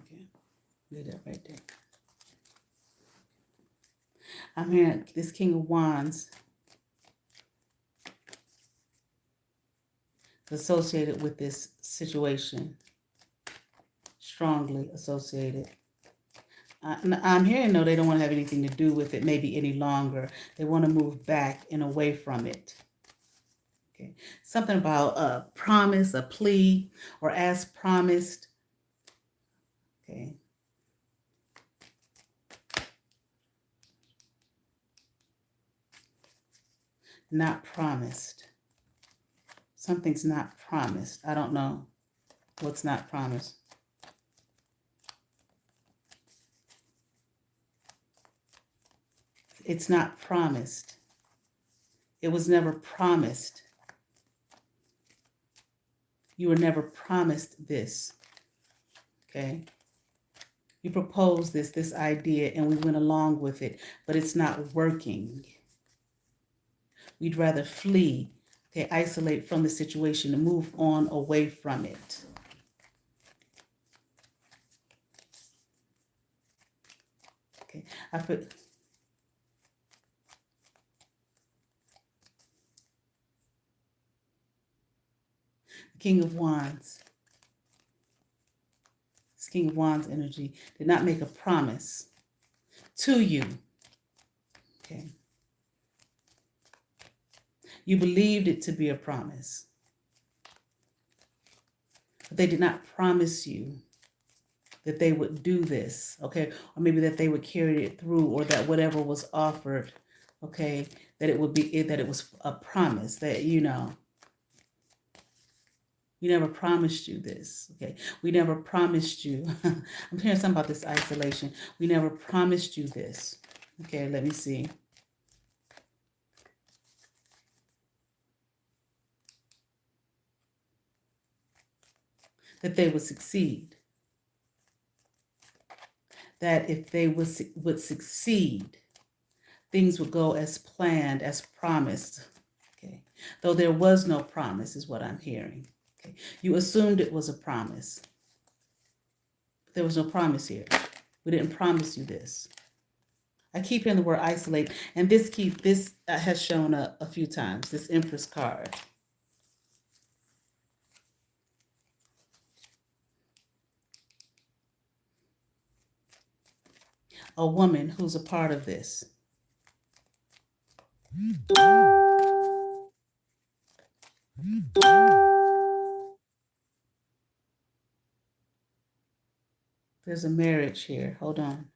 Okay. Leave that right there. I'm hearing this King of Wands associated with this situation, strongly associated. I'm hearing no, they don't want to have anything to do with it maybe any longer. They want to move back and away from it. Okay. Something about a promise, a plea, or as promised. Okay. Not promised. Something's not promised. I don't know what's not promised. It's not promised. It was never promised. You were never promised this. Okay. You proposed this idea, and we went along with it, but it's not working. We'd rather flee, okay, isolate from the situation and move on away from it. Okay. I put King of Wands. This King of Wands energy did not make a promise to you. Okay. You believed it to be a promise, but they did not promise you that they would do this, okay? Or maybe that they would carry it through, or that whatever was offered, okay, that it would be, that it was a promise, that, we never promised you this, okay? We never promised you. I'm hearing something about this isolation. We never promised you this. Okay, let me see. That they would succeed. That if they would succeed, things would go as planned, as promised. Okay, though there was no promise, is what I'm hearing. Okay, you assumed it was a promise. But there was no promise here. We didn't promise you this. I keep hearing the word isolate, and this has shown up a few times. This Empress card. A woman who's a part of this. There's a marriage here. Hold on.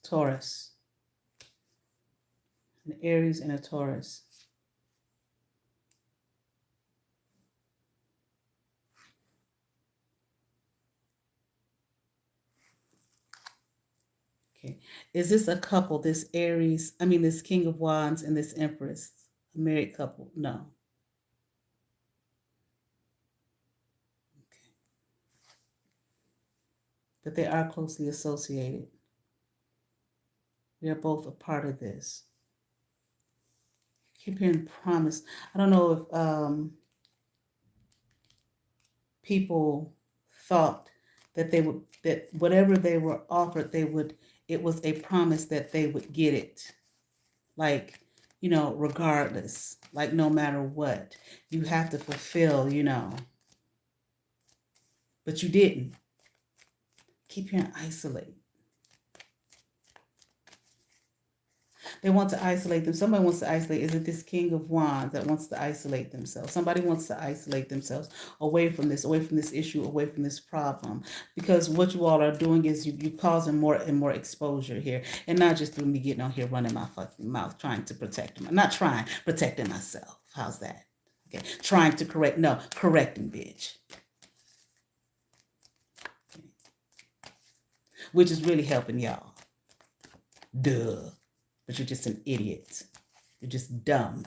Taurus. An Aries and a Taurus. Okay. Is this a couple, this Aries, this King of Wands and this Empress? A married couple? No. Okay. But they are closely associated. They're both a part of this. Keep hearing promise. I don't know if people thought that that whatever they were offered, it was a promise that they would get it. like, regardless, like no matter what, you have to fulfill, but you didn't. Keep hearing isolate. They want to isolate them. Somebody wants to isolate. Is it this King of Wands that wants to isolate themselves? Somebody wants to isolate themselves away from this issue, away from this problem. Because what you all are doing is you causing more and more exposure here. And not just through me getting on here running my fucking mouth trying to protect them. I'm not trying, protecting myself. How's that? Okay. Trying to correct. No, correcting, bitch. Okay. Which is really helping y'all. Duh. But you're just an idiot. You're just dumb.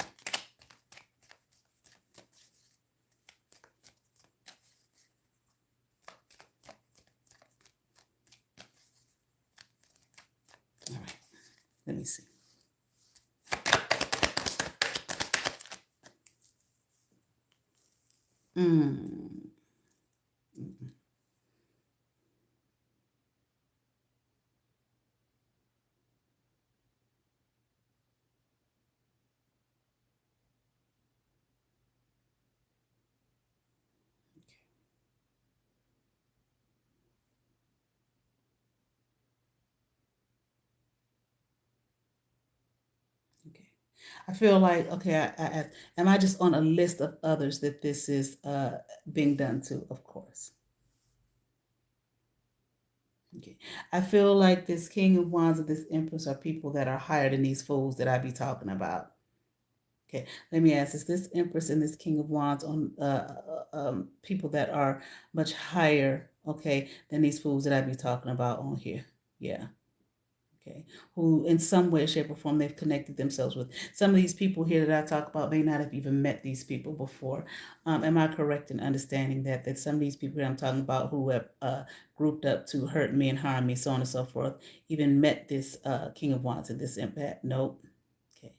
All right, let me see. Mm. Okay. I feel like, okay, am I just on a list of others that this is being done to? Of course. Okay. I feel like this King of Wands and this Empress are people that are higher than these fools that I be talking about. Okay, let me ask: is this Empress and this King of Wands on people that are much higher, okay, than these fools that I be talking about on here? Yeah. Okay, who in some way, shape, or form they've connected themselves with. Some of these people here that I talk about may not have even met these people before. Am I correct in understanding that some of these people that I'm talking about who have grouped up to hurt me and harm me, so on and so forth, even met this King of Wands and this impact? Nope. Okay.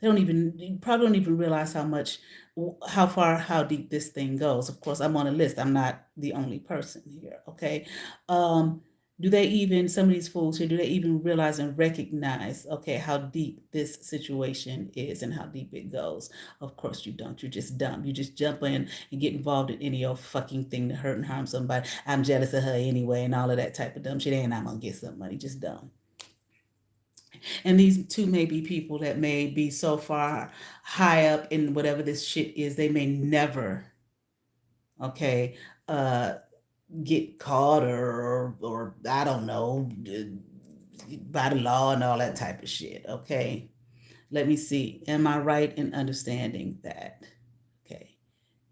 They don't even, you probably don't even realize how far, how deep this thing goes. Of course, I'm on a list. I'm not the only person here. Okay. Um, do they even, some of these fools here, do they even realize and recognize, okay, how deep this situation is and how deep it goes? Of course you don't. You're just dumb. You just jump in and get involved in any old fucking thing to hurt and harm somebody. I'm jealous of her anyway and all of that type of dumb shit. And I'm going to get some money. Just dumb. And these two may be people that may be so far high up in whatever this shit is, they may never, okay, uh, get caught or I don't know, by the law and all that type of shit. Okay. Let me see. Am I right in understanding that? Okay.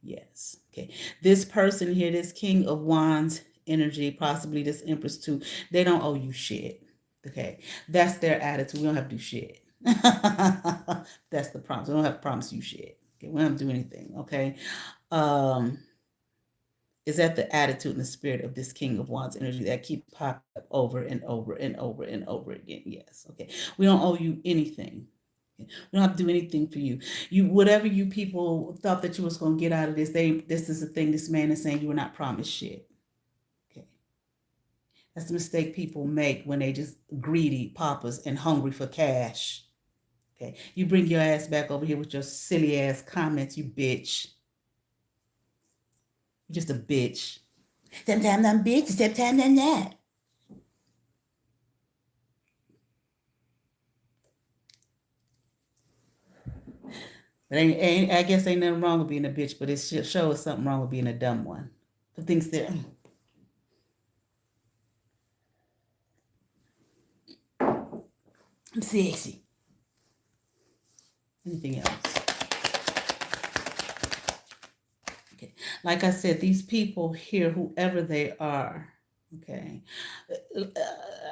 Yes. Okay. This person here, this King of Wands energy, possibly this Empress too, they don't owe you shit. Okay. That's their attitude. We don't have to do shit. That's the promise. We don't have to promise you shit. Okay. We don't have to do anything. Okay. Um, is that the attitude and the spirit of this King of Wands energy that keeps popping up over and over and over and over again? Yes. Okay. We don't owe you anything. We don't have to do anything for you. You, whatever you people thought that you was gonna get out of this, this is the thing. This man is saying you were not promised shit. Okay, that's the mistake people make when they just greedy paupers and hungry for cash. Okay, you bring your ass back over here with your silly ass comments, you bitch. You're just a bitch. Sometimes I'm bitch, sometimes I'm not. But I guess ain't nothing wrong with being a bitch, but it shows something wrong with being a dumb one. Who thinks that I'm sexy. Anything else? Okay. Like I said, these people here, whoever they are, okay.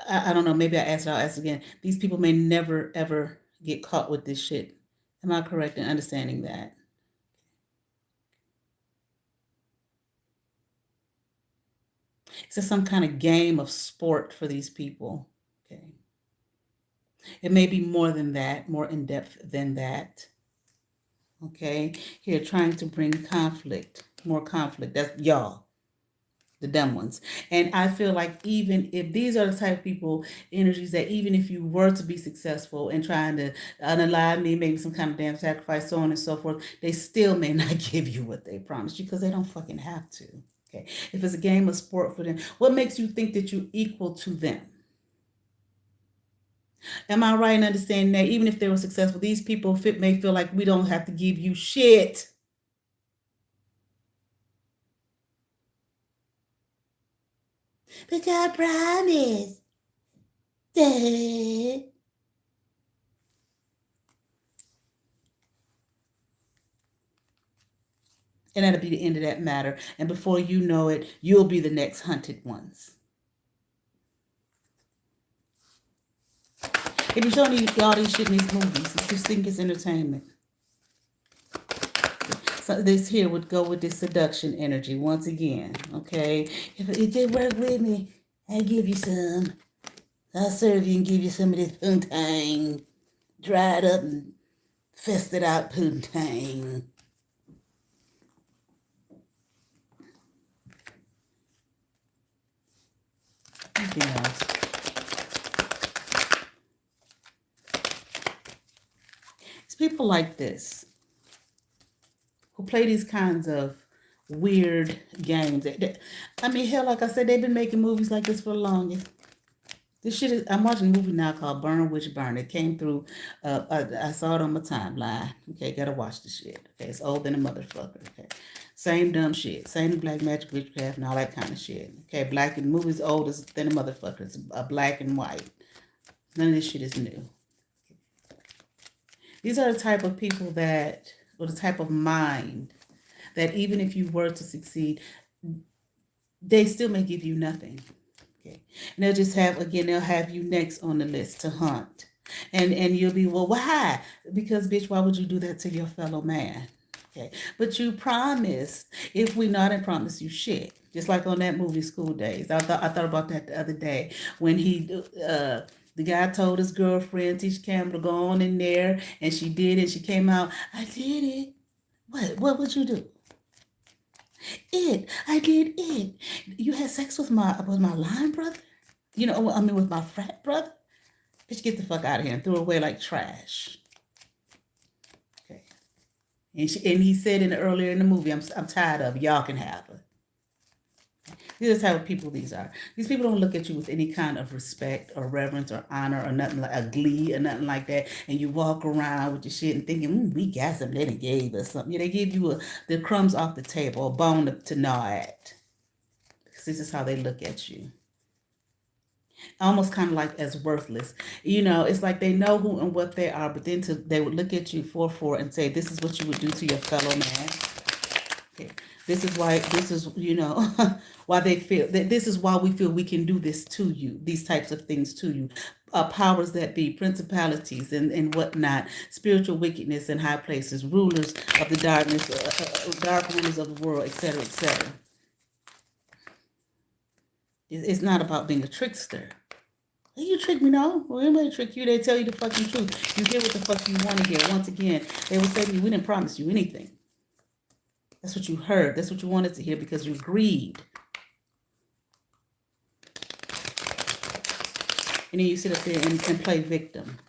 I don't know. Maybe I'll ask again. These people may never ever get caught with this shit. Am I correct in understanding that? It's just some kind of game of sport for these people. Okay. It may be more than that, more in depth than that. Okay. Here, trying to bring conflict, more conflict. That's y'all. the dumb ones. And I feel like even if these are the type of people, energies that even if you were to be successful in trying to unalive me, maybe some kind of damn sacrifice, so on and so forth, they still may not give you what they promised you because they don't fucking have to. Okay. If it's a game of sport for them, what makes you think that you're equal to them? Am I right in understanding that even if they were successful, these people may feel like we don't have to give you shit? But God promised. And that'll be the end of that matter. And before you know it, you'll be the next hunted ones. If you're showing all these shit in these movies, you just think it's entertainment. So this here would go with this seduction energy once again. Okay, if you work with me, I give you some. I'll serve you and give you some of this poontang, dried up and fested out poontang. Yeah. It's people like this who play these kinds of weird games. I mean, hell, like I said, they've been making movies like this for the longest. This shit is. I'm watching a movie now called Burn Witch Burn. It came through. I saw it on my timeline. Okay, gotta watch the shit. Okay, it's old than a motherfucker. Okay, same dumb shit. Same black magic witchcraft and all that kind of shit. Okay, black and movies old than a motherfucker. It's black and white. None of this shit is new. These are the type of people that, or the type of mind that even if you were to succeed, they still may give you nothing. Okay. And they'll have you next on the list to hunt. And you'll be, well, why? Because bitch, why would you do that to your fellow man? Okay. But you promised. If we not, and promise you shit. Just like on that movie School Days. I thought about that the other day when the guy told his girlfriend, Tisha Campbell, to go on in there, and she did it. She came out, I did it. What would you do? I did it. You had sex with my line brother? With my frat brother? Bitch, get the fuck out of here and threw her away like trash. Okay. And he said earlier in the movie, I'm tired of it. Y'all can have her. These are the type of people these are. These people don't look at you with any kind of respect or reverence or honor or nothing like a glee or nothing like that. And you walk around with your shit and thinking, we got something. They gave us something. Yeah, they give you the crumbs off the table, a bone to gnaw at. Because this is how they look at you. Almost kind of like as worthless. It's like they know who and what they are, but then they would look at you for and say, this is what you would do to your fellow man. Okay. This is why they feel that this is why we feel we can do this to you, these types of things to you. Powers that be, principalities and whatnot, spiritual wickedness in high places, rulers of the darkness, dark rulers of the world, etc., etc. It's not about being a trickster. You trick me, no? Well, anybody trick you, they tell you the fucking truth. You get what the fuck you want to hear. Once again, they will say to you, we didn't promise you anything. That's what you heard. That's what you wanted to hear because you agreed. And then you sit up there and play victim.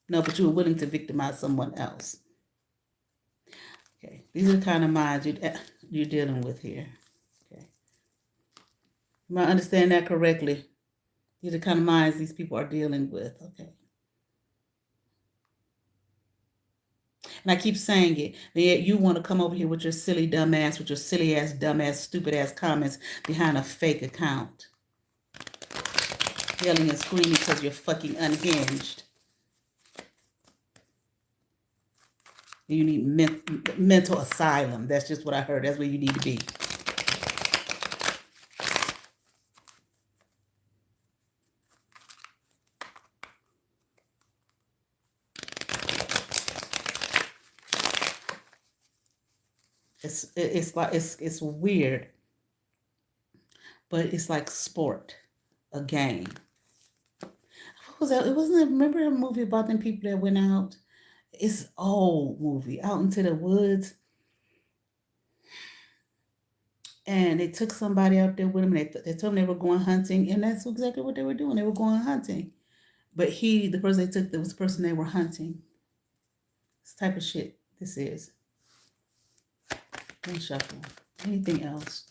No, but you were willing to victimize someone else. Okay. These are the kind of minds you're dealing with here. Okay. You might understand that correctly. These are the kind of minds these people are dealing with. Okay. And I keep saying it. And yet you want to come over here with your silly dumb ass, with your silly ass, dumb ass, stupid ass comments behind a fake account. Yelling and screaming because you're fucking unhinged. You need mental asylum. That's just what I heard. That's where you need to be. It's weird, but it's like sport, a game. What was that? It wasn't. Remember a movie about them people that went out? It's an old movie, Out into the Woods, and they took somebody out there with them. They told them they were going hunting, and that's exactly what they were doing. They were going hunting. But the person they took, that was the person they were hunting. This type of shit this is. Then shuffle. Anything else?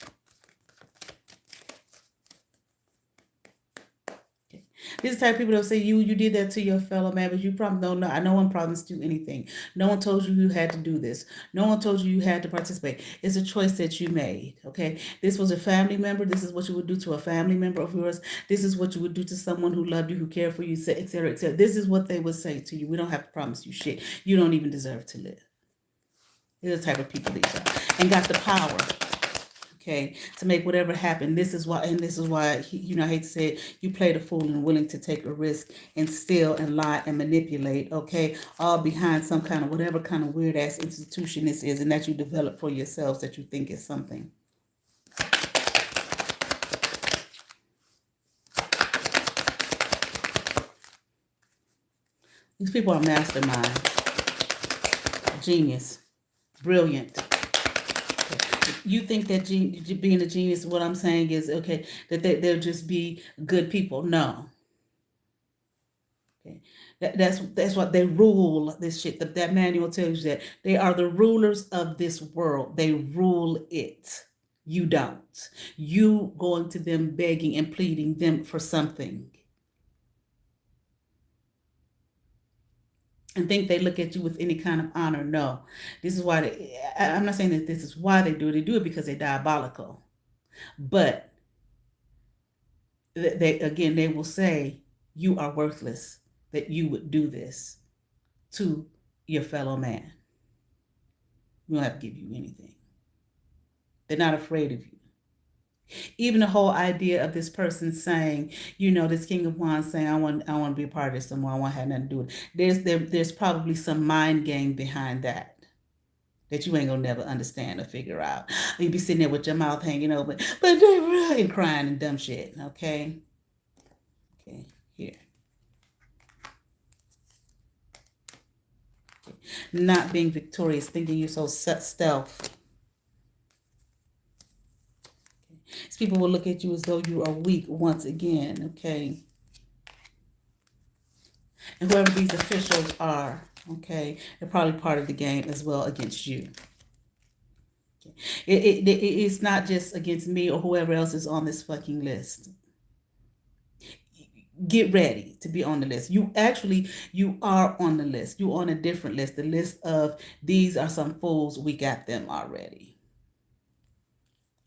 These are the type of people that say you did that to your fellow man, but you probably don't know. No one promised you anything. No one told you you had to do this. No one told you you had to participate. It's a choice that you made. Okay, this was a family member. This is what you would do to a family member of yours. This is what you would do to someone who loved you, who cared for you, et cetera, et cetera. This is what they would say to you. We don't have to promise you shit. You don't even deserve to live. These are the type of people these are, and got the power, okay, to make whatever happen. This is why, I hate to say it, you play the fool and willing to take a risk and steal and lie and manipulate, okay, all behind some kind of whatever kind of weird ass institution this is, and that you develop for yourselves that you think is something. These people are mastermind, genius, brilliant. You think that being a genius, what I'm saying is, okay, that they'll just be good people. No. Okay. That's what they rule this shit. That manual tells you that they are the rulers of this world. They rule it. You don't. You going to them begging and pleading them for something. And think they look at you with any kind of honor. No. This is why I'm not saying that this is why they do it. They do it because they're diabolical. But they will say you are worthless, that you would do this to your fellow man. We don't have to give you anything. They're not afraid of you. Even the whole idea of this person saying, this King of Wands saying, I want to be a part of this anymore. I want to have nothing to do with it. There's probably some mind game behind that you ain't gonna never understand or figure out. You be sitting there with your mouth hanging open, and crying and dumb shit. Okay. Okay. Here. Okay. Not being victorious, thinking you're so stealth. These people will look at you as though you are weak once again, okay? And whoever these officials are, okay, they're probably part of the game as well against you. Okay. It's not just against me or whoever else is on this fucking list. Get ready to be on the list. You are on the list. You're on a different list. The list of these are some fools. We got them already.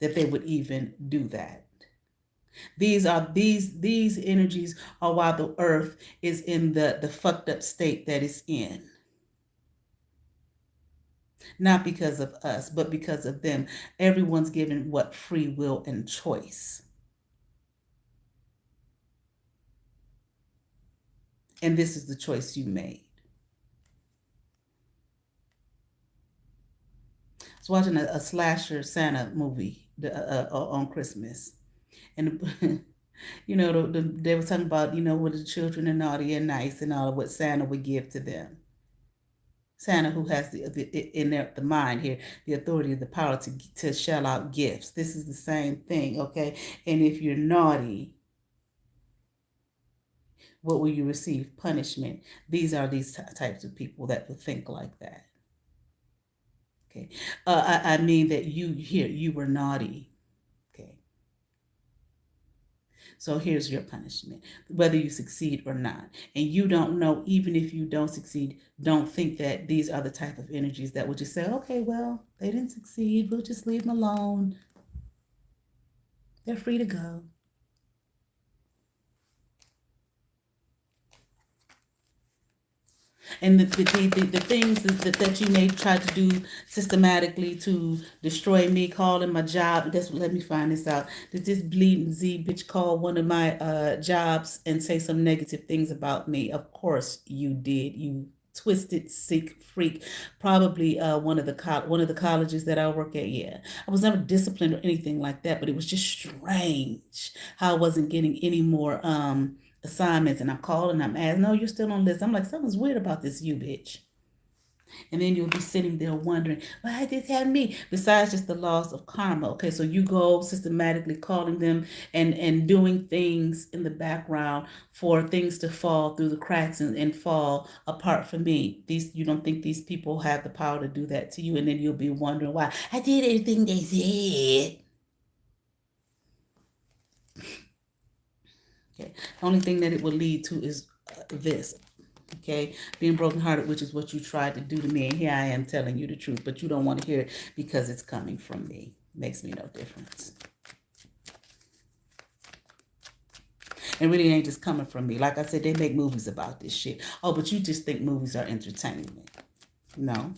That they would even do that. These energies are why the earth is in the fucked up state that it's in. Not because of us, but because of them. Everyone's given what? Free will and choice. And this is the choice you made. I was watching a slasher Santa movie on Christmas. And they were talking about, what the children are naughty and nice and all of what Santa would give to them. Santa, who has the mind here, the authority, the power to shell out gifts. This is the same thing, okay? And if you're naughty, what will you receive? Punishment. These are these types of people that would think like that. Okay. I mean that you were naughty. Okay. So here's your punishment, whether you succeed or not. And you don't know, even if you don't succeed, don't think that these are the type of energies that would just say, okay, well, they didn't succeed. We'll just leave them alone. They're free to go. And the things that you may try to do systematically to destroy me, calling my job. Let me find this out. Did this bleeding Z bitch call one of my jobs and say some negative things about me? Of course you did. You twisted sick freak. Probably one of the colleges that I work at. Yeah, I was never disciplined or anything like that, but it was just strange how I wasn't getting any more assignments, and I'm calling, I'm asking, no, you're still on this. I'm like, something's weird about this, you bitch. And then you'll be sitting there wondering, why did this happen to me? Besides just the laws of karma. Okay, so you go systematically calling them and doing things in the background for things to fall through the cracks and fall apart from me. These you don't think these people have the power to do that to you, and then you'll be wondering why I did everything they said. Okay, the only thing that it will lead to is this. Okay, being brokenhearted, which is what you tried to do to me, and here I am telling you the truth, but you don't want to hear it because it's coming from me. Makes me no difference. And really ain't just coming from me. Like I said, they make movies about this shit. Oh, but you just think movies are entertainment. No.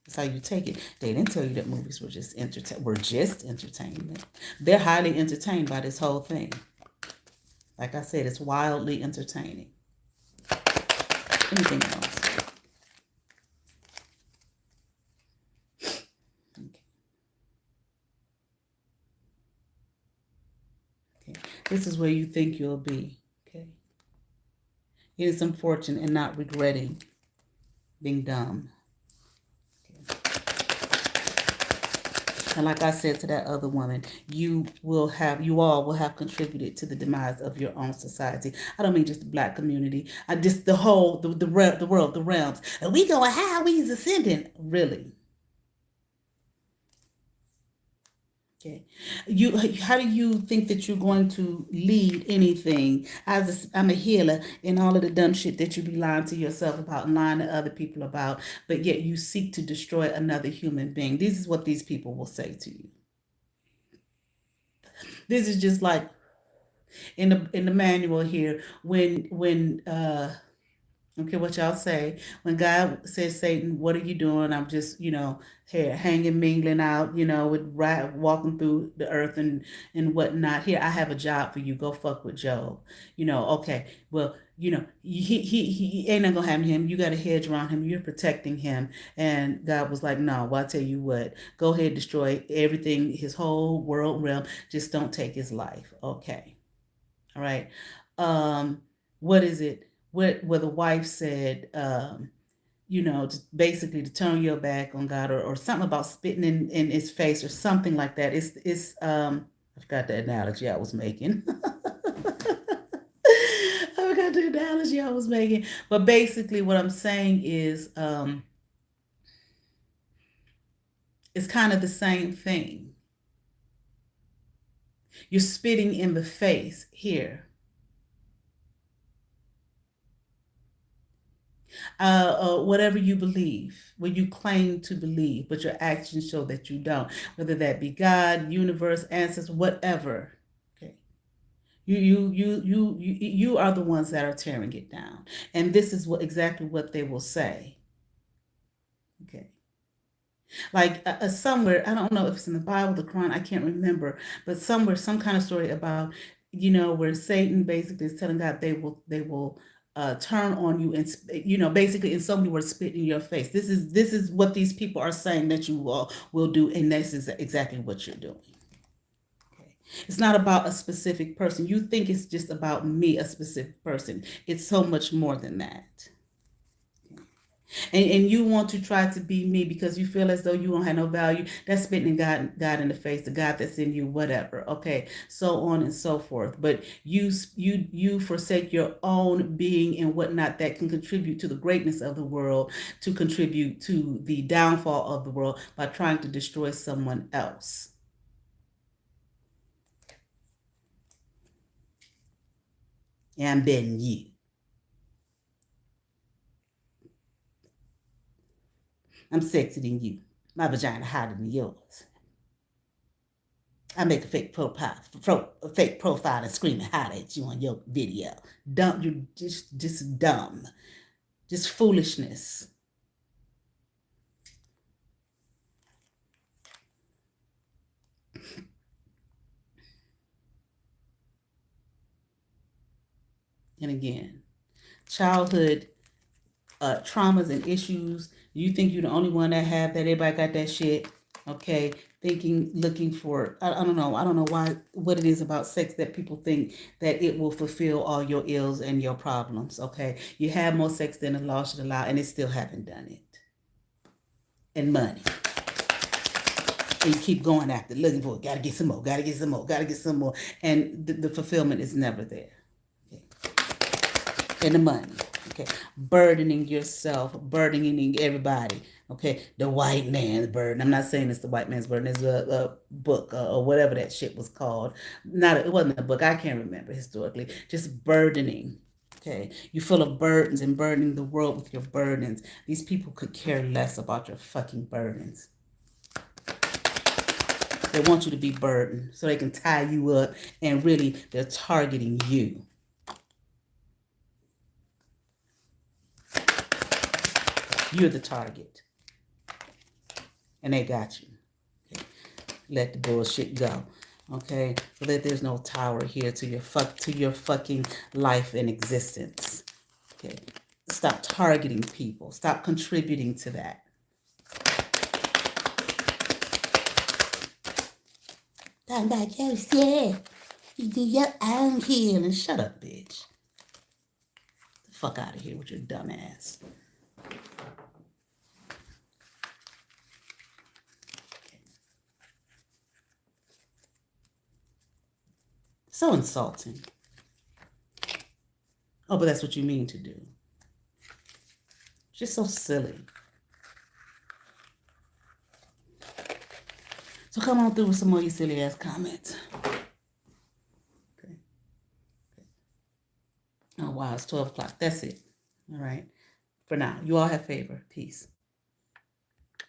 That's how you take it. They didn't tell you that movies were just entertainment. They're highly entertained by this whole thing. Like I said, it's wildly entertaining. Anything else? Okay. This is where you think you'll be. Okay. Getting some fortune and not regretting being dumb. Okay. And like I said to that other woman, you all will have contributed to the demise of your own society. I don't mean just the black community. I just the whole the world, the realms. And we going high, we ascending. Really. Okay. How do you think that you're going to lead anything? I'm a healer in all of the dumb shit that you be lying to yourself about and lying to other people about, but yet you seek to destroy another human being. This is what these people will say to you. This is just like in the manual here when I don't care what y'all say. When God says, Satan, what are you doing? I'm just, here hanging, mingling out, with walking through the earth and whatnot. Here, I have a job for you. Go fuck with Job. Okay. Well, he ain't not gonna happen to him. You got a hedge around him. You're protecting him. And God was like, no, well, I'll tell you what, go ahead, destroy everything, his whole world realm. Just don't take his life. Okay. All right. What is it? Where the wife said, just basically to turn your back on God or something about spitting in his face or something like that. I forgot the analogy I was making. I forgot the analogy I was making. But basically what I'm saying is it's kind of the same thing. You're spitting in the face here. Whatever you believe, what you claim to believe, but your actions show that you don't, whether that be God, universe, ancestors, whatever. Okay. You are the ones that are tearing it down. And this is exactly what they will say. Okay. Like somewhere, I don't know if it's in the Bible, the Quran, I can't remember, but somewhere, some kind of story about, where Satan basically is telling God they will turn on you and basically in so many words spit in your face. This is what these people are saying that you will do, and this is exactly what you're doing. Okay. It's not about a specific person. You think it's just about me, a specific person. It's so much more than that. And you want to try to be me because you feel as though you don't have no value. That's spitting God in the face, the God that's in you, whatever. Okay, so on and so forth. But you forsake your own being and whatnot that can contribute to the greatness of the world, to contribute to the downfall of the world by trying to destroy someone else. And then you. I'm sexier than you. My vagina hotter than yours. I make a fake profile and scream and holler at you on your video. Dumb, you just dumb, just foolishness. And again, childhood traumas and issues. You think you're the only one that have that? Everybody got that shit. Okay, looking for, I don't know. I don't know what it is about sex that people think that it will fulfill all your ills and your problems. Okay. You have more sex than the law should allow, and it still haven't done it. And money. And you keep going after, looking for it. Gotta get some more, gotta get some more, gotta get some more. And the fulfillment is never there. Okay. And the money. Okay. Burdening yourself, burdening everybody. Okay. The white man's burden. I'm not saying it's the white man's burden. It's a book or whatever that shit was called. It wasn't a book. I can't remember historically. Just burdening. Okay. You're full of burdens and burdening the world with your burdens. These people could care less about your fucking burdens. They want you to be burdened so they can tie you up, and really they're targeting you. You're the target. And they got you. Okay. Let the bullshit go. Okay? So that there's no tower here to your fucking life and existence. Okay. Stop targeting people. Stop contributing to that. Talking about yourself. You do your own healing. Shut up, bitch. Get the fuck out of here with your dumb ass. So insulting. Oh, but that's what you mean to do. Just so silly. So come on through with some more of your silly ass comments. Okay. Oh, wow, it's 12 o'clock. That's it. All right. For now, you all have favor. Peace.